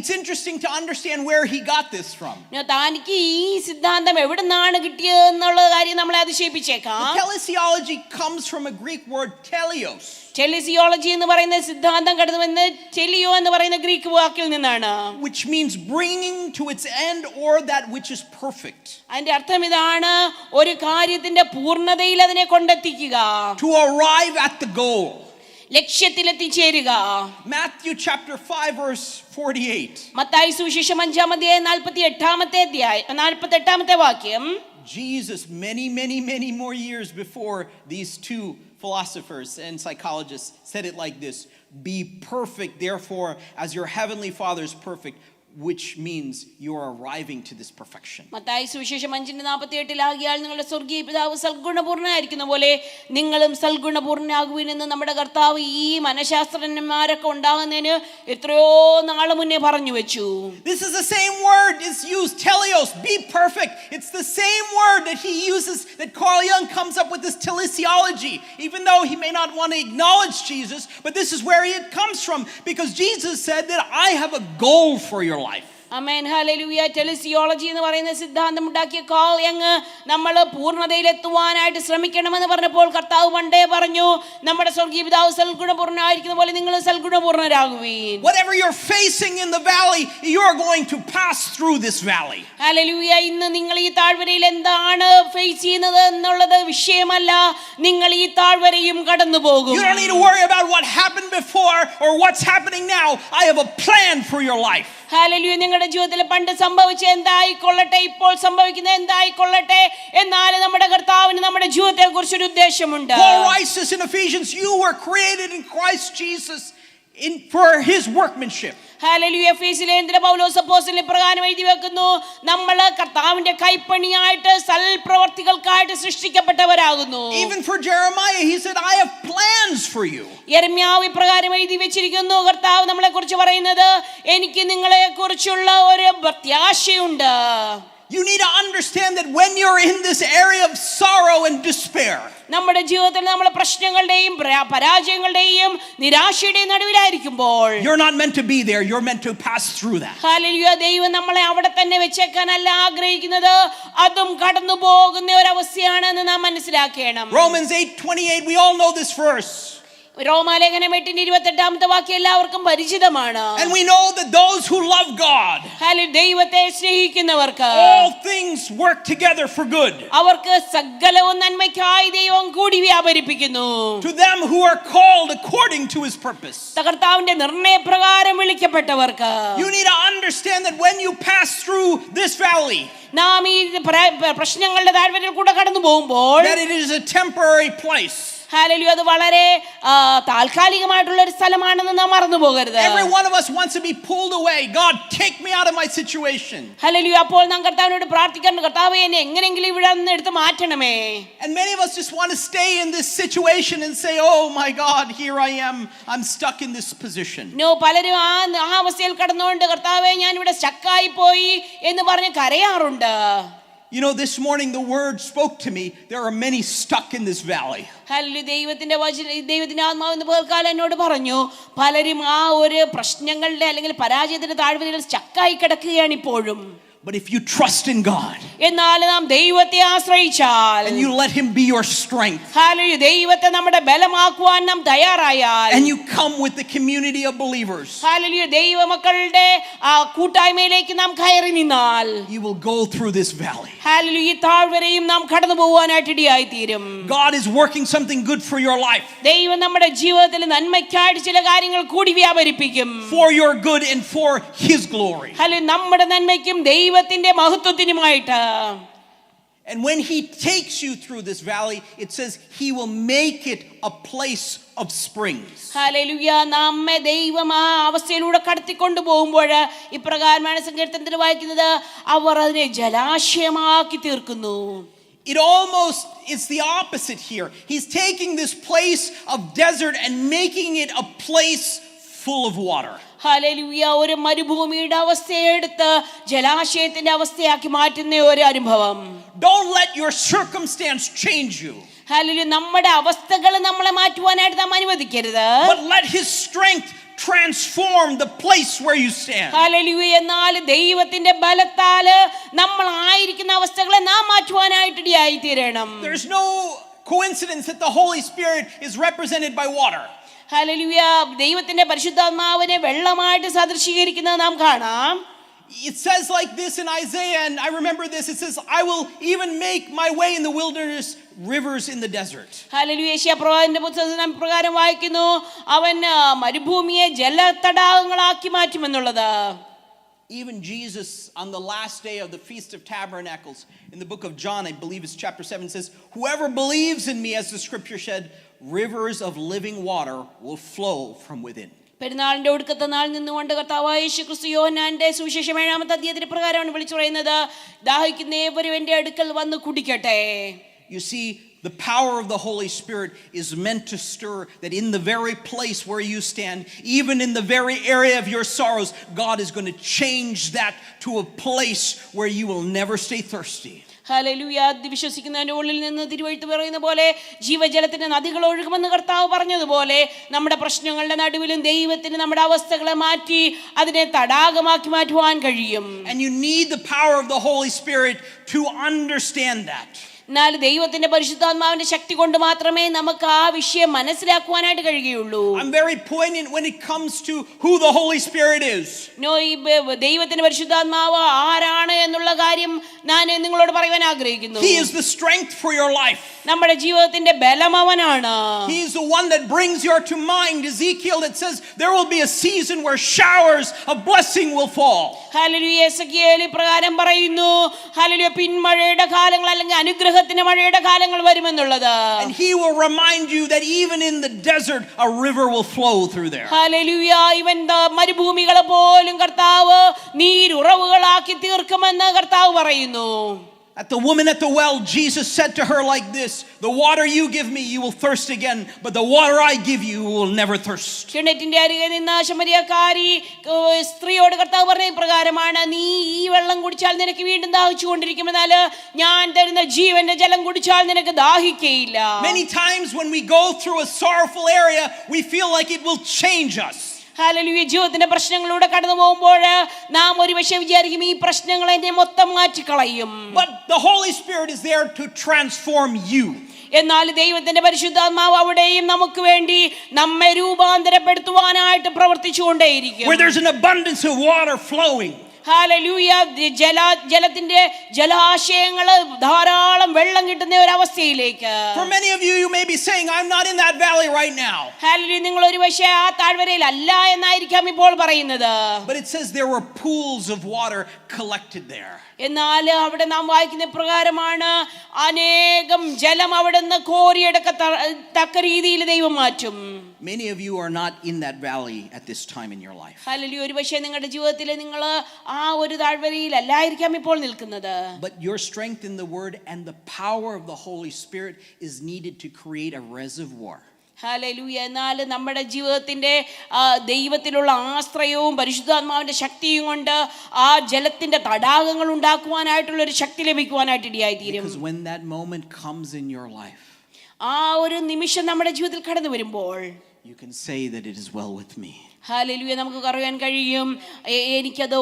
It's interesting to understand where he got this from. താനിക്ക് ഈ സിദ്ധാന്തം എവിടുന്നാണ് കിട്ടിയത് എന്നുള്ള കാര്യം നമ്മളെ അതിശയിപ്പിച്ചേക്കാം. Telesiology comes from a Greek word teleos. ടെലിസിയോളജി എന്ന് പറയുന്ന സിദ്ധാന്തം കടന്നുവന്ന് ടെലിയോ എന്ന് പറയുന്ന ഗ്രീക്ക് വാക്കിൽ നിന്നാണ്. Which means bringing to its end or that which is perfect. അതിന്റെ അർത്ഥം ഇതാണ്, ഒരു കാര്യത്തിന്റെ പൂർണ്ണതയിൽ അതിനെ കൊണ്ടെത്തിക്കുക. To arrive at the goal. ലക്ഷ്യത്തിലെത്തിച്ചേരുക. Matthew chapter 5 verse 48. Mathai സുവിശേഷം 5-ാം അധ്യായം 48-ാമത്തെ വാക്യം. Jesus, many more years before these two philosophers and psychologists said it like this: be perfect, therefore, as your heavenly Father is perfect, which means you are arriving to this perfection. Mathai സുവിശേഷം 5:48 ആകിയാൽ നിങ്ങളുടെ സ്വർഗീയ പിതാവ് സൽഗുണപൂർണ്ണനായിരിക്കുന്ന പോലെ നിങ്ങളും സൽഗുണപൂർണ്ണനാകുവിൻ എന്ന് നമ്മുടെ കർത്താവ് ഈ മനഃശാസ്ത്രജ്ഞന്മാരൊക്കെ ഉണ്ടാകുന്നതിന് എത്രയോ നാൾ മുന്നേ പറഞ്ഞു വെച്ചു. This is the same word is used, teleos, be perfect. It's the same word that he uses, that Carl Jung comes up with this telesiology, even though he may not want to acknowledge Jesus, but this is where it comes from, because Jesus said that I have a goal for your life. ആമേൻ, ഹല്ലേലൂയ. ടെലിസിയോളജി എന്ന് പറയുന്ന സിദ്ധാന്തം ഉണ്ടാക്കിയ കാൾ യങ് നമ്മൾ പൂർണ്ണതയിലെത്തുവാനായിട്ട് ശ്രമിക്കണമെന്ന് പറഞ്ഞപ്പോൾ കർത്താവ് പണ്ടേ പറഞ്ഞു, നമ്മുടെ സ്വർഗീയ പിതാവ് സൽഗുണപൂർണ്ണനായിരിക്കുന്ന പോലെ നിങ്ങൾ സൽഗുണപൂർണ്ണരാകുവീൻ. Whatever you're facing in the valley, you're going to pass through this valley. Hallelujah. ഇന്ന് നിങ്ങൾ ഈ താഴ്വരയിൽ എന്താണ് ഫേസ് ചെയ്യുന്നത് എന്നുള്ളത് വിഷയമല്ല, നിങ്ങൾ ഈ താഴ്വരയും കടന്നു പോകും. You don't need to worry about what happened before or what's happening now. I have a plan for your life. Hallelujah. നിങ്ങളുടെ ജീവിതത്തിൽ പണ്ട് സംഭവിച്ച എന്തായിക്കൊള്ളട്ടെ, ഇപ്പോൾ സംഭവിക്കുന്ന എന്തായിക്കൊള്ളട്ടെ, എന്നാൽ നമ്മുടെ കർത്താവിന് നമ്മുടെ ജീവിതത്തെ കുറിച്ചൊരു ഉദ്ദേശമുണ്ട്. Paul writes this in Ephesians, you were created in Christ Jesus for his workmanship. ഹല്ലേലൂയ. എഫേസ്യലേഖനത്തിലെ പൗലോസ് അപ്പോസ്തലൻ ഇപ്രകാരം എഴുതി വെക്കുന്നു, നമ്മൾ കർത്താവിന്റെ കൈപ്പണിയായിട്ട് സൽപ്രവർത്തികൾക്കായിട്ട് സൃഷ്ടിക്കപ്പെട്ടവരാകുന്നു. Even for Jeremiah, he said, I have plans for you. യെരമ്യാവ് ഇപ്രകാരം എഴുതി വെച്ചിരിക്കുന്നു, കർത്താവ് നമ്മളെ കുറിച്ച് പറയുന്നത്, എനിക്ക് നിങ്ങളെ കുറിച്ചുള്ള ഒരു പ്രത്യാശയുണ്ട്. You need to understand that when you're in this area of sorrow and despair, നമ്മുടെ ജീവിതത്തിൽ നമ്മൾ പ്രശ്നങ്ങളുടെയും പരാജയങ്ങളുടെയും നിരാശയുടെയും നടുവിലായിരിക്കുമ്പോൾ, you're not meant to be there, you're meant to pass through that. Hallelujah. ദൈവം നമ്മളെ അവിടെ തന്നെ വെച്ചേക്കാനല്ല ആഗ്രഹിക്കുന്നത്, അതും കടന്നു പോകുന്ന ഒരു അവസ്ഥയാണെന്ന് നാം മനസ്സിലാക്കണം. Romans 8:28, we all know this verse. റോമാലേഖനം 8:28 വാക്യം എല്ലാവർക്കും പരിചിതമാണ്. And we know that those who love God, ദൈവത്തെ സ്നേഹിക്കുന്നവർക്ക് all things work together for good. അവർക്ക് സകലവും നന്മയ്ക്കായി ദൈവം കൂടി വ്യാപരിപ്പിക്കുന്നു. To them who are called according to his purpose. കർത്താവിന്റെ നിർണയപ്രകാരം വിളിക്കപ്പെട്ടവർക്ക്. You need to understand that when you pass through this valley, നാം ഈ പ്രശ്നങ്ങളുടെ താഴ്വരയിൽ കൂടെ കടന്നു പോകുമ്പോൾ, that it is a temporary place. Hallelujah, അത് വളരെ താൽക്കാലികമായിട്ടുള്ള ഒരു സ്ഥലമാണെന്ന് നാം മറന്നു പോകരുത്. Every one of us wants to be pulled away. God, take me out of my situation. Hallelujah. അപ്പോൾ നാം കർത്താവിനോട് പ്രാർത്ഥിക്കണം, കർത്താവേ എന്നെ എങ്ങനെയെങ്കിലും ഇവിടെ നിന്ന് എടുത്ത് മാറ്റണമേ. And many of us just want to stay in this situation and say, oh my God, here I am, I'm stuck in this position. പലരും ആ അവസ്ഥയിൽ കടന്നുകൊണ്ട്, കർത്താവേ ഞാൻ ഇവിടെ സ്റ്റക്കായി പോയി എന്ന് പറഞ്ഞ് കരയാറുണ്ട്. You know, this morning the word spoke to me. There are many stuck in this valley. Hallelujah. ദൈവത്തിന്റെ ആത്മാവെന്ന് പേർക്കാലം എന്നോട് പറഞ്ഞു, പലരും ആ ഒരു പ്രശ്നങ്ങളുടെ അല്ലെങ്കിൽ പരാജയത്തിന്റെ താഴ്വരയിൽ സ്റ്റക്കായി കിടക്കുകയാണ് ഇപ്പോഴും. But if you trust in God, എന്നാൽ നാം ദൈവത്തെ ആശ്രയിച്ചാൽ, and you let him be your strength, hallelujah, ദൈവത്തെ നമ്മുടെ ബലമാക്കുവാൻ നാം തയ്യാറായാൽ, and you come with the community of believers, hallelujah, ദൈവമക്കളുടെ ആ കൂട്ടായ്മയിലേക്ക് നാം കയറി നിന്നാൽ, you will go through this valley. Hallelujah, ഈ താഴ്വരയും നാം കടന്നു പോകാനായിട്ട് ഇടയായി തീരും. God is working something good for your life. ദൈവം നമ്മുടെ ജീവിതത്തിൽ നന്മയ്ക്കായിട്ട് ചില കാര്യങ്ങൾ കൂടി വ്യാപരിപ്പിക്കും. For your good and for his glory. Hallelujah, നമ്മുടെ നന്മയ്ക്കും ദൈവത്തിന്റെ മഹത്വത്തിനുമായിട്ട്. And when he takes you through this valley, it says he will make it a place of springs. Hallelujah. നമ്മെ ദൈവം ആ അവസ്ഥയിലൂടെ കടത്തിക്കൊണ്ടു പോകുമ്പോൾ ഇപ്രകാരമാണ് സങ്കീർത്തനത്തിൽ വായിക്കുന്നത്, അവർ അതിനെ ജലാശയമാക്കി തീർക്കുന്നു. It almost is the opposite here. He's taking this place of desert and making it a place full of water. Hallelujah. ഒരു മരുഭൂമിയുടെ അവസ്ഥയെ എടുത്ത് ജലാശയത്തിന്റെ അവസ്ഥയാക്കി മാറ്റുന്ന ഒരു അനുഭവം. Don't let your circumstance change you. Hallelujah. നമ്മുടെ അവസ്ഥകൾ നമ്മളെ മാറ്റുവാനായിട്ട് നാം അനുവദിക്കരുത്. But let his strength transform the place where you stand. Hallelujah. എന്നാൽ ദൈവത്തിന്റെ ബലത്താൽ നമ്മൾ ആയിരിക്കുന്ന അവസ്ഥകളെ നാം മാറ്റുവാനായിട്ട് ഇടയായി തീരണം. There's no coincidence that the Holy Spirit is represented by water. Hallelujah. ദൈവത്തിന്റെ പരിശുദ്ധാത്മാവിനെ വെള്ളമായിട്ട് സദൃശീകരിക്കുന്നത് നാം കാണാം. It says like this in Isaiah, and I remember this, it says, I will even make my way in the wilderness, rivers in the desert. ഹല്ലേലൂയ. യെശയ്യാപ്രവാചകന്റെ പുസ്തകത്തിൽ പ്രകാരം വായിക്കുന്നു, അവൻ മരുഭൂമിയെ ജലതടാകങ്ങളാക്കി മാറ്റുമെന്നുള്ളത്. Even Jesus, on the last day of the Feast of Tabernacles, in the book of John, I believe it's chapter 7, says, whoever believes in me, as the scripture said, rivers of living water will flow from within. പെരുന്നാളിന്റെ ഒടുക്കത്തെ നാൾ നിന്നുകൊണ്ട് കർത്താവായ യേശുക്രിസ്തു യോഹന്നാന്റെ സുവിശേഷം 7-ാമത്തെ അധ്യായത്തിന്റെ പ്രകാരമാണ് വിളിച്ചു പറയുന്നത്, ദാഹിക്കുന്ന ഏവരും എൻ്റെ അടുക്കൽ വന്ന് കുടിക്കട്ടെ. You see, the power of the Holy Spirit is meant to stir that in the very place where you stand, even in the very area of your sorrows, God is going to change that to a place where you will never stay thirsty. ഹല്ലേലൂയ. വിശ്വസിക്കുന്നതിന്റെ ഉള്ളിൽ നിന്ന് തിരുവെഴുത്ത് പറയുന്ന പോലെ ജീവജലത്തിന്റെ നദികൾ ഒഴുകുമെന്ന് കർത്താവ് പറഞ്ഞതുപോലെ നമ്മുടെ പ്രശ്നങ്ങളുടെ നടുവിലും ദൈവത്തിന് നമ്മുടെ അവസ്ഥകളെ മാറ്റി അതിനെ തടാകമാക്കി മാറ്റുവാൻ കഴിയും. And you need the power of the Holy Spirit to understand that. എന്നാൽ ദൈവത്തിന്റെ പരിശുദ്ധാത്മാവിന്റെ ശക്തി കൊണ്ട് മാത്രമേ നമുക്ക് ആ വിഷയം മനസ്സിലാക്കുവാനായിട്ട് കഴിയുകയുള്ളൂ. I'm very poignant when it comes to who the Holy Spirit is. ദൈവത്തിന്റെ പരിശുദ്ധാത്മാവ് ആരാണ് എന്നുള്ള കാര്യം ഞാൻ നിങ്ങളോട് പറയാൻ ആഗ്രഹിക്കുന്നു. He is the strength for your life. നമ്മുടെ ജീവിതത്തിന്റെ ബലം അവനാണ്. He is the one that brings your to mind Ezekiel that says there will be a season where showers of blessing will fall. Hallelujah. Ezekiel പ്രകാരം പറയുന്നു, ഹല്ലേലൂയ, പിന്മഴയുടെ കാലങ്ങൾ അല്ലെങ്കിൽ അനുഗ്രഹത്തിന്റെ മഴയുടെ കാലങ്ങൾ വരുമെന്നുള്ളത്. And he will remind you that even in the desert a river will flow through there. Hallelujah. ഇവൻ മരുഭൂമികളെ പോലും കർത്താവ് നീരുറവുകളാക്കി തീർക്കുമെന്ന് കർത്താവ് പറയുന്നു. At the woman at the well, Jesus said to her like this, the water you give me, you will thirst again, but the water I give you will never thirst. കിണറ്റിന്റെ അരികെ നിന്ന ശമരിയക്കാരി സ്ത്രീയോട് കർത്താവ് പറഞ്ഞ പ്രകാരമാണ്, നീ ഈ വെള്ളം കുടിച്ചാൽ നിനക്ക് വീണ്ടും ദാഹിച്ചുകൊണ്ടിരിക്കും, എന്നാൽ ഞാൻ തരുന്ന ജീവന്റെ ജലം കുടിച്ചാൽ നിനക്ക് ദാഹിക്കുകയില്ല. Many times when we go through a sorrowful area, we feel like it will change us. Hallelujah. ജീവിതത്തിന്റെ പ്രശ്നങ്ങളിലൂടെ കടന്നു പോകുമ്പോൾ നാം ഒരുപക്ഷെ വിചാരിക്കും ഈ പ്രശ്നങ്ങൾ എന്നെ മൊത്തം മാറ്റിക്കളയും. But the Holy Spirit is there to transform you. എന്നാൽ ദൈവത്തിന്റെ പരിശുദ്ധാത്മാവ് അവിടെയും നമുക്ക് വേണ്ടി നമ്മെ രൂപാന്തരപ്പെടുത്തുവാനായിട്ട് പ്രവർത്തിച്ചുകൊണ്ടേയിരിക്കും. Where there's an abundance of water flowing. Hallelujah. ജലത്തിന്റെ ജലാശയങ്ങൾ ധാരാളം വെള്ളം കിട്ടുന്ന ഒരു അവസ്ഥയിലേക്ക്. For many of you, you may be saying, I'm not in that valley right now. Hallelujah. നിങ്ങൾ ഒരുപക്ഷെ ആ താഴ്വരയിൽ അല്ല എന്നായിരിക്കാം ഇപ്പോൾ പറയുന്നത്. But it says there were pools of water collected there. എന്നാൽ അവിടെ നാം വായിക്കുന്ന പ്രകാരമാണ്, അനേകം ജലം അവിടെ നിന്ന് കോരിയെടുക്കത്തക്ക രീതിയിൽ ദൈവം മാറ്റും. Many of you are not in that valley at this time in your life. Hallelujah. ഒരുപക്ഷെ നിങ്ങളുടെ ജീവിതത്തിൽ നിങ്ങൾ ആ ഒരു താഴ്വരയിൽ അല്ലായിരിക്കാം ഇപ്പോൾ നിൽക്കുന്നത്. But your strength in the word and the power of the Holy Spirit is needed to create a reservoir. Hallelujah. എന്നാൽ നമ്മുടെ ജീവിതത്തിന്റെ ദൈവത്തിലുള്ള ആശ്രയവും പരിശുദ്ധാത്മാവിന്റെ ശക്തിയും കൊണ്ട് ആ ജലത്തിന്റെ തടാകങ്ങൾ ഉണ്ടാക്കുവാനായിട്ടുള്ള ഒരു ശക്തി ലഭിക്കുവാനായിട്ട് ഇടയായിത്തീരും. Because when that moment comes in your life, ആ ഒരു നിമിഷം നമ്മുടെ ജീവിതത്തിൽ കടന്നു വരുമ്പോൾ you can say that it is well with me. Hallelujah. നമുക്ക് പറയാൻ കഴിയും, എനിക്കത്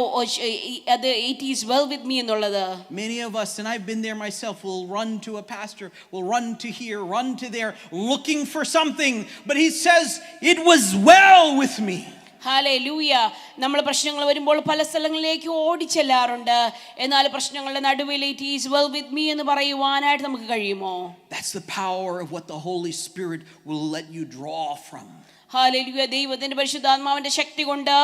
it is well with me എന്നുള്ളത്. Many of us, and I've been there myself, will run to a pastor, will run to here, run to there, looking for something, but he says it was well with me. Hallelujah. നമ്മൾ പ്രശ്നങ്ങൾ വരുമ്പോൾ പല സ്ഥലങ്ങളിലേക്ക് ഓടിച്ചെല്ലാറുണ്ട്. എന്നാൽ പ്രശ്നങ്ങളുടെ നടുവിൽ it is well with me എന്ന് പറയുവാനായിട്ട് നമുക്ക് കഴിയുമോ? That's the power of what the Holy Spirit will let you draw from. Hallelujah. ദൈവത്തിന്റെ പരിശുദ്ധാത്മാവിന്റെ ശക്തി കൊണ്ട്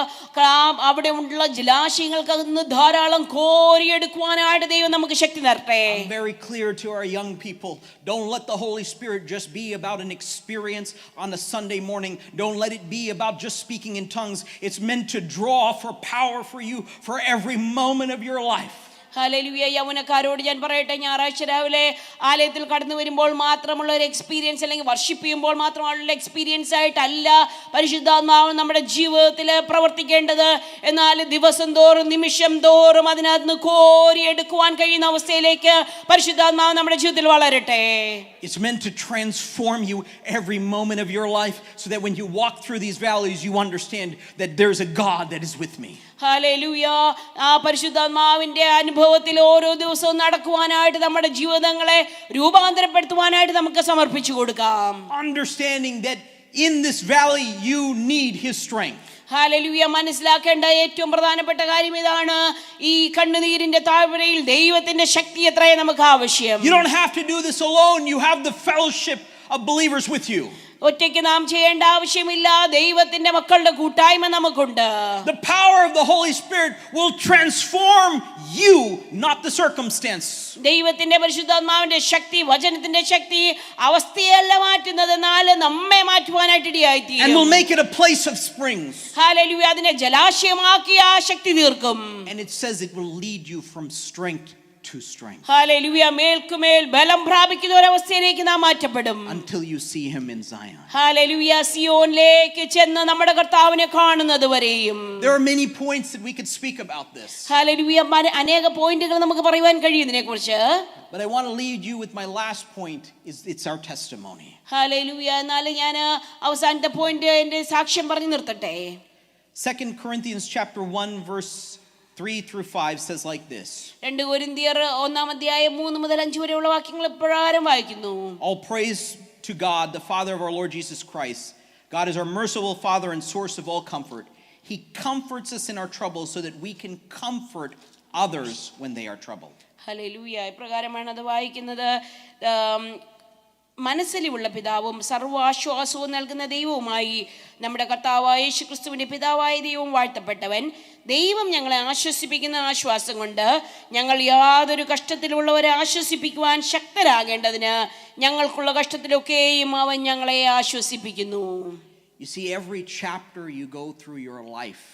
അവിടെ ഉള്ള ജലാശയങ്ങൾക്ക് നിന്ന് ധാരാളം കോരിയെടുക്കുവാനായിട്ട് ദൈവം നമുക്ക് ശക്തി തരട്ടെ. I'm very clear to our young people. Don't let the Holy Spirit just be about an experience on a Sunday morning. Don't let it be about just speaking in tongues. It's meant to draw for power for you for every moment of your life. ഹല്ലേലൂയ. യൗവനക്കാരോട് ഞാൻ പറയട്ടെ, ഞായറാഴ്ച രാവിലെ ആലയത്തിൽ കടന്നു വരുമ്പോൾ മാത്രമുള്ള ഒരു എക്സ്പീരിയൻസ് അല്ലെങ്കിൽ വർഷിപ്പ് ചെയ്യുമ്പോൾ മാത്രമുള്ള എക്സ്പീരിയൻസ് ആയിട്ടല്ല പരിശുദ്ധാത്മാവ് നമ്മുടെ ജീവിതത്തിൽ പ്രവർത്തിക്കേണ്ടത്. എന്നാൽ ദിവസം തോറും നിമിഷം തോറും അതിനകത്ത് കോരിയെടുക്കുവാൻ കഴിയുന്ന അവസ്ഥയിലേക്ക് പരിശുദ്ധാത്മാവ് നമ്മുടെ ജീവിതത്തിൽ വളരട്ടെ. It's meant to transform you every moment of your life so that when you walk through these valleys you understand that there's a God that is with me. Hallelujah. ആ പരിശുദ്ധാത്മാവിന്റെ അനുഭവത്തിൽ ഓരോ ദിവസവും നടക്കുവാനായിട്ട് നമ്മുടെ ജീവിതങ്ങളെ രൂപാന്തരപ്പെടുത്തുവാനായിട്ട് നമുക്ക് സമർപ്പിച്ചു കൊടുക്കാം. Understanding that in this valley you need his strength. Hallelujah. മനസ്സിലാക്കേണ്ട ഏറ്റവും പ്രധാനപ്പെട്ട കാര്യം ഇതാണ്, ഈ കണ്ണുനീരിന്റെ താഴ്വരയിൽ ദൈവത്തിന്റെ ശക്തി എത്രയും നമുക്ക് ആവശ്യം. You don't have to do this alone. You have the fellowship of believers with you. ഒറ്റയ്ക്ക് നാം ചെയ്യേണ്ട ആവശ്യമില്ല. ദൈവത്തിന്റെ മക്കളുടെ കൂട്ടായ്മ നമുക്കുണ്ട്. The power of the Holy Spirit will transform you, not the circumstance. ദൈവത്തിന്റെ പരിശുദ്ധാത്മാവിന്റെ ശക്തി, വചനത്തിന്റെ ശക്തി അവസ്ഥയല്ല മാറ്റുന്നത്, എന്നാൽ നമ്മെ മാറ്റുവാനായിട്ട് ഇടയായിത്തീരും. And will make it a place of springs. Hallelujah. അതിനെ ജലാശയമാക്കി ആ ശക്തി തീർക്കും. And it says it will lead you from strength to strength. ഹല്ലേലൂയ. മേൽക്കുമേൽ ബലം പ്രാപിക്കുന്ന ഒരവസ്ഥയിലേക്ക് നാം മാറ്റപ്പെടും. Until you see him in Zion. ഹല്ലേലൂയ. സിയോനിലേക്ക് ചെന്ന് നമ്മുടെ കർത്താവിനെ കാണുന്നത് വരെയും. There are many points that we could speak about this. Hallelujah. അനേക പോയിന്റുകൾ നമുക്ക് പറയുവാൻ കഴിയും ഇതിനെക്കുറിച്ച്. But I want to lead you with my last point, it's our testimony. Hallelujah. എന്നാൽ ഞാൻ അവസാനത്തെ പോയിന്റ് എന്റെ സാക്ഷ്യം പറഞ്ഞു നിർത്തട്ടെ. 2 Corinthians chapter 1 verse 3 through 5 says like this. 2 കൊരിന്ത്യർ 1-3 മുതൽ 5 വരെയുള്ള വാക്യങ്ങൾ ഇപ്രകാരം വായിക്കുന്നു. All praise to God, the Father of our Lord Jesus Christ. God is our merciful Father and source of all comfort. He comforts us in our troubles so that we can comfort others when they are troubled. Hallelujah. ഇപ്രകാരമാണ് അത് വായിക്കുന്നത്. മനസ്സിലുള്ള പിതാവും സർവ്വാശ്വാസവും നൽകുന്ന ദൈവവുമായി നമ്മുടെ കർത്താവായ യേശുക്രിസ്തുവിന്റെ പിതാവായ ദൈവം വാഴ്ത്തപ്പെട്ടവൻ. ദൈവം ഞങ്ങളെ ആശ്വസിപ്പിക്കുന്ന ആശ്വാസം കൊണ്ട് ഞങ്ങൾ യാതൊരു കഷ്ടത്തിലുള്ളവരെ ആശ്വസിപ്പിക്കുവാൻ ശക്തരാകേണ്ടതിന് ഞങ്ങൾക്കുള്ള കഷ്ടത്തിലൊക്കെയും അവൻ ഞങ്ങളെ ആശ്വസിപ്പിക്കുന്നു. You see, every chapter you go through your life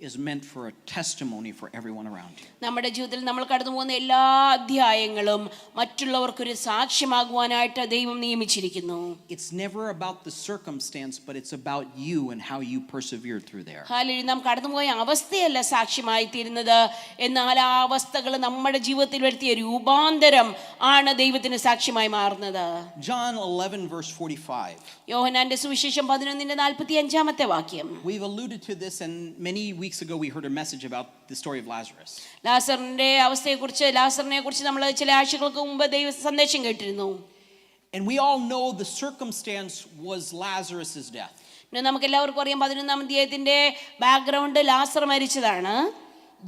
is meant for a testimony for everyone around you. നമ്മുടെ ജീവിതത്തിൽ നമ്മൾ കടന്നു പോകുന്ന എല്ലാ അധ്യായങ്ങളും മറ്റുള്ളവർക്കൊരു സാക്ഷ്യമാകുവാനായിട്ട് ദൈവം നിയമിച്ചിരിക്കുന്നു. It's never about the circumstance, but it's about you and how you persevered through there. Hallelujah. നാം കടന്നുപോയ അവസ്ഥയല്ല സാക്ഷ്യമായി തീരുന്നത്, എന്നാൽ ആ അവസ്ഥകൾ നമ്മുടെ ജീവിതത്തിൽ വരുത്തിയ രൂപാന്തരം ആണ് ദൈവത്തിന് സാക്ഷ്യമായി മാറുന്നത്. John 11 verse 45. യോഹന്നാന്റെ സുവിശേഷം 11:45 വാക്യം. We've alluded to this, and many weeks ago we heard a message about the story of Lazarus. ലാസറിനെ കുറിച്ച് നമ്മൾ ചില ആഴ്ചകൾക്ക് മുമ്പ് ദൈവ സന്ദേശം കേട്ടിരുന്നു. And we all know the circumstance was Lazarus's death. നമുക്ക് എല്ലാവർക്കും അറിയാം 11-ാം അധ്യായത്തിന്റെ ബാക്ക്ഗ്രൗണ്ട് ലാസർ മരിച്ചതാണ്.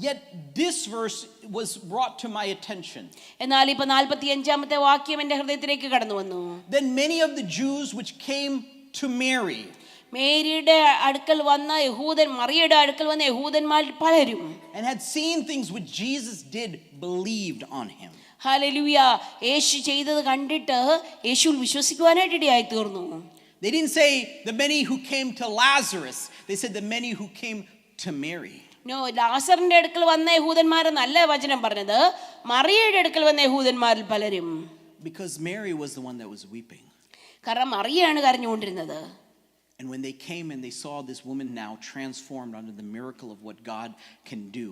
Yet this verse was brought to my attention. എന്നാൽ ഇപ്പൊ 45-ാമത്തെ വാക്യം എൻ്റെ ഹൃദയത്തിലേക്ക് കടന്നു വന്നു. Then many of the Jews which came to Mary, മേരിയുടെ അടുക്കൽ വന്ന മറിയയുടെ അടുക്കൽ വന്ന യഹൂദന്മാരിൽ പലരും, and had seen things which Jesus did, believed on him. ഹല്ലേലൂയ. യേശു ചെയ്തത് കണ്ടിട്ട് യേശുവിൽ വിശ്വസിക്കുവാനായിട്ട് ഇടയായി തീർന്നു. They didn't say the many who came to Lazarus, they said the many who came to Mary. ലാസറിന്റെ അടുക്കൽ വന്ന യഹൂദന്മാരെന്നല്ല വചനം പറഞ്ഞത്, മറിയയുടെ അടുക്കൽ വന്ന യഹൂദന്മാരിൽ പലരും. Because Mary was the one that was weeping. കാരണം മറിയയാണ് കരഞ്ഞുകൊണ്ടിരുന്നത്. And when they came and they saw this woman now transformed under the miracle of what God can do,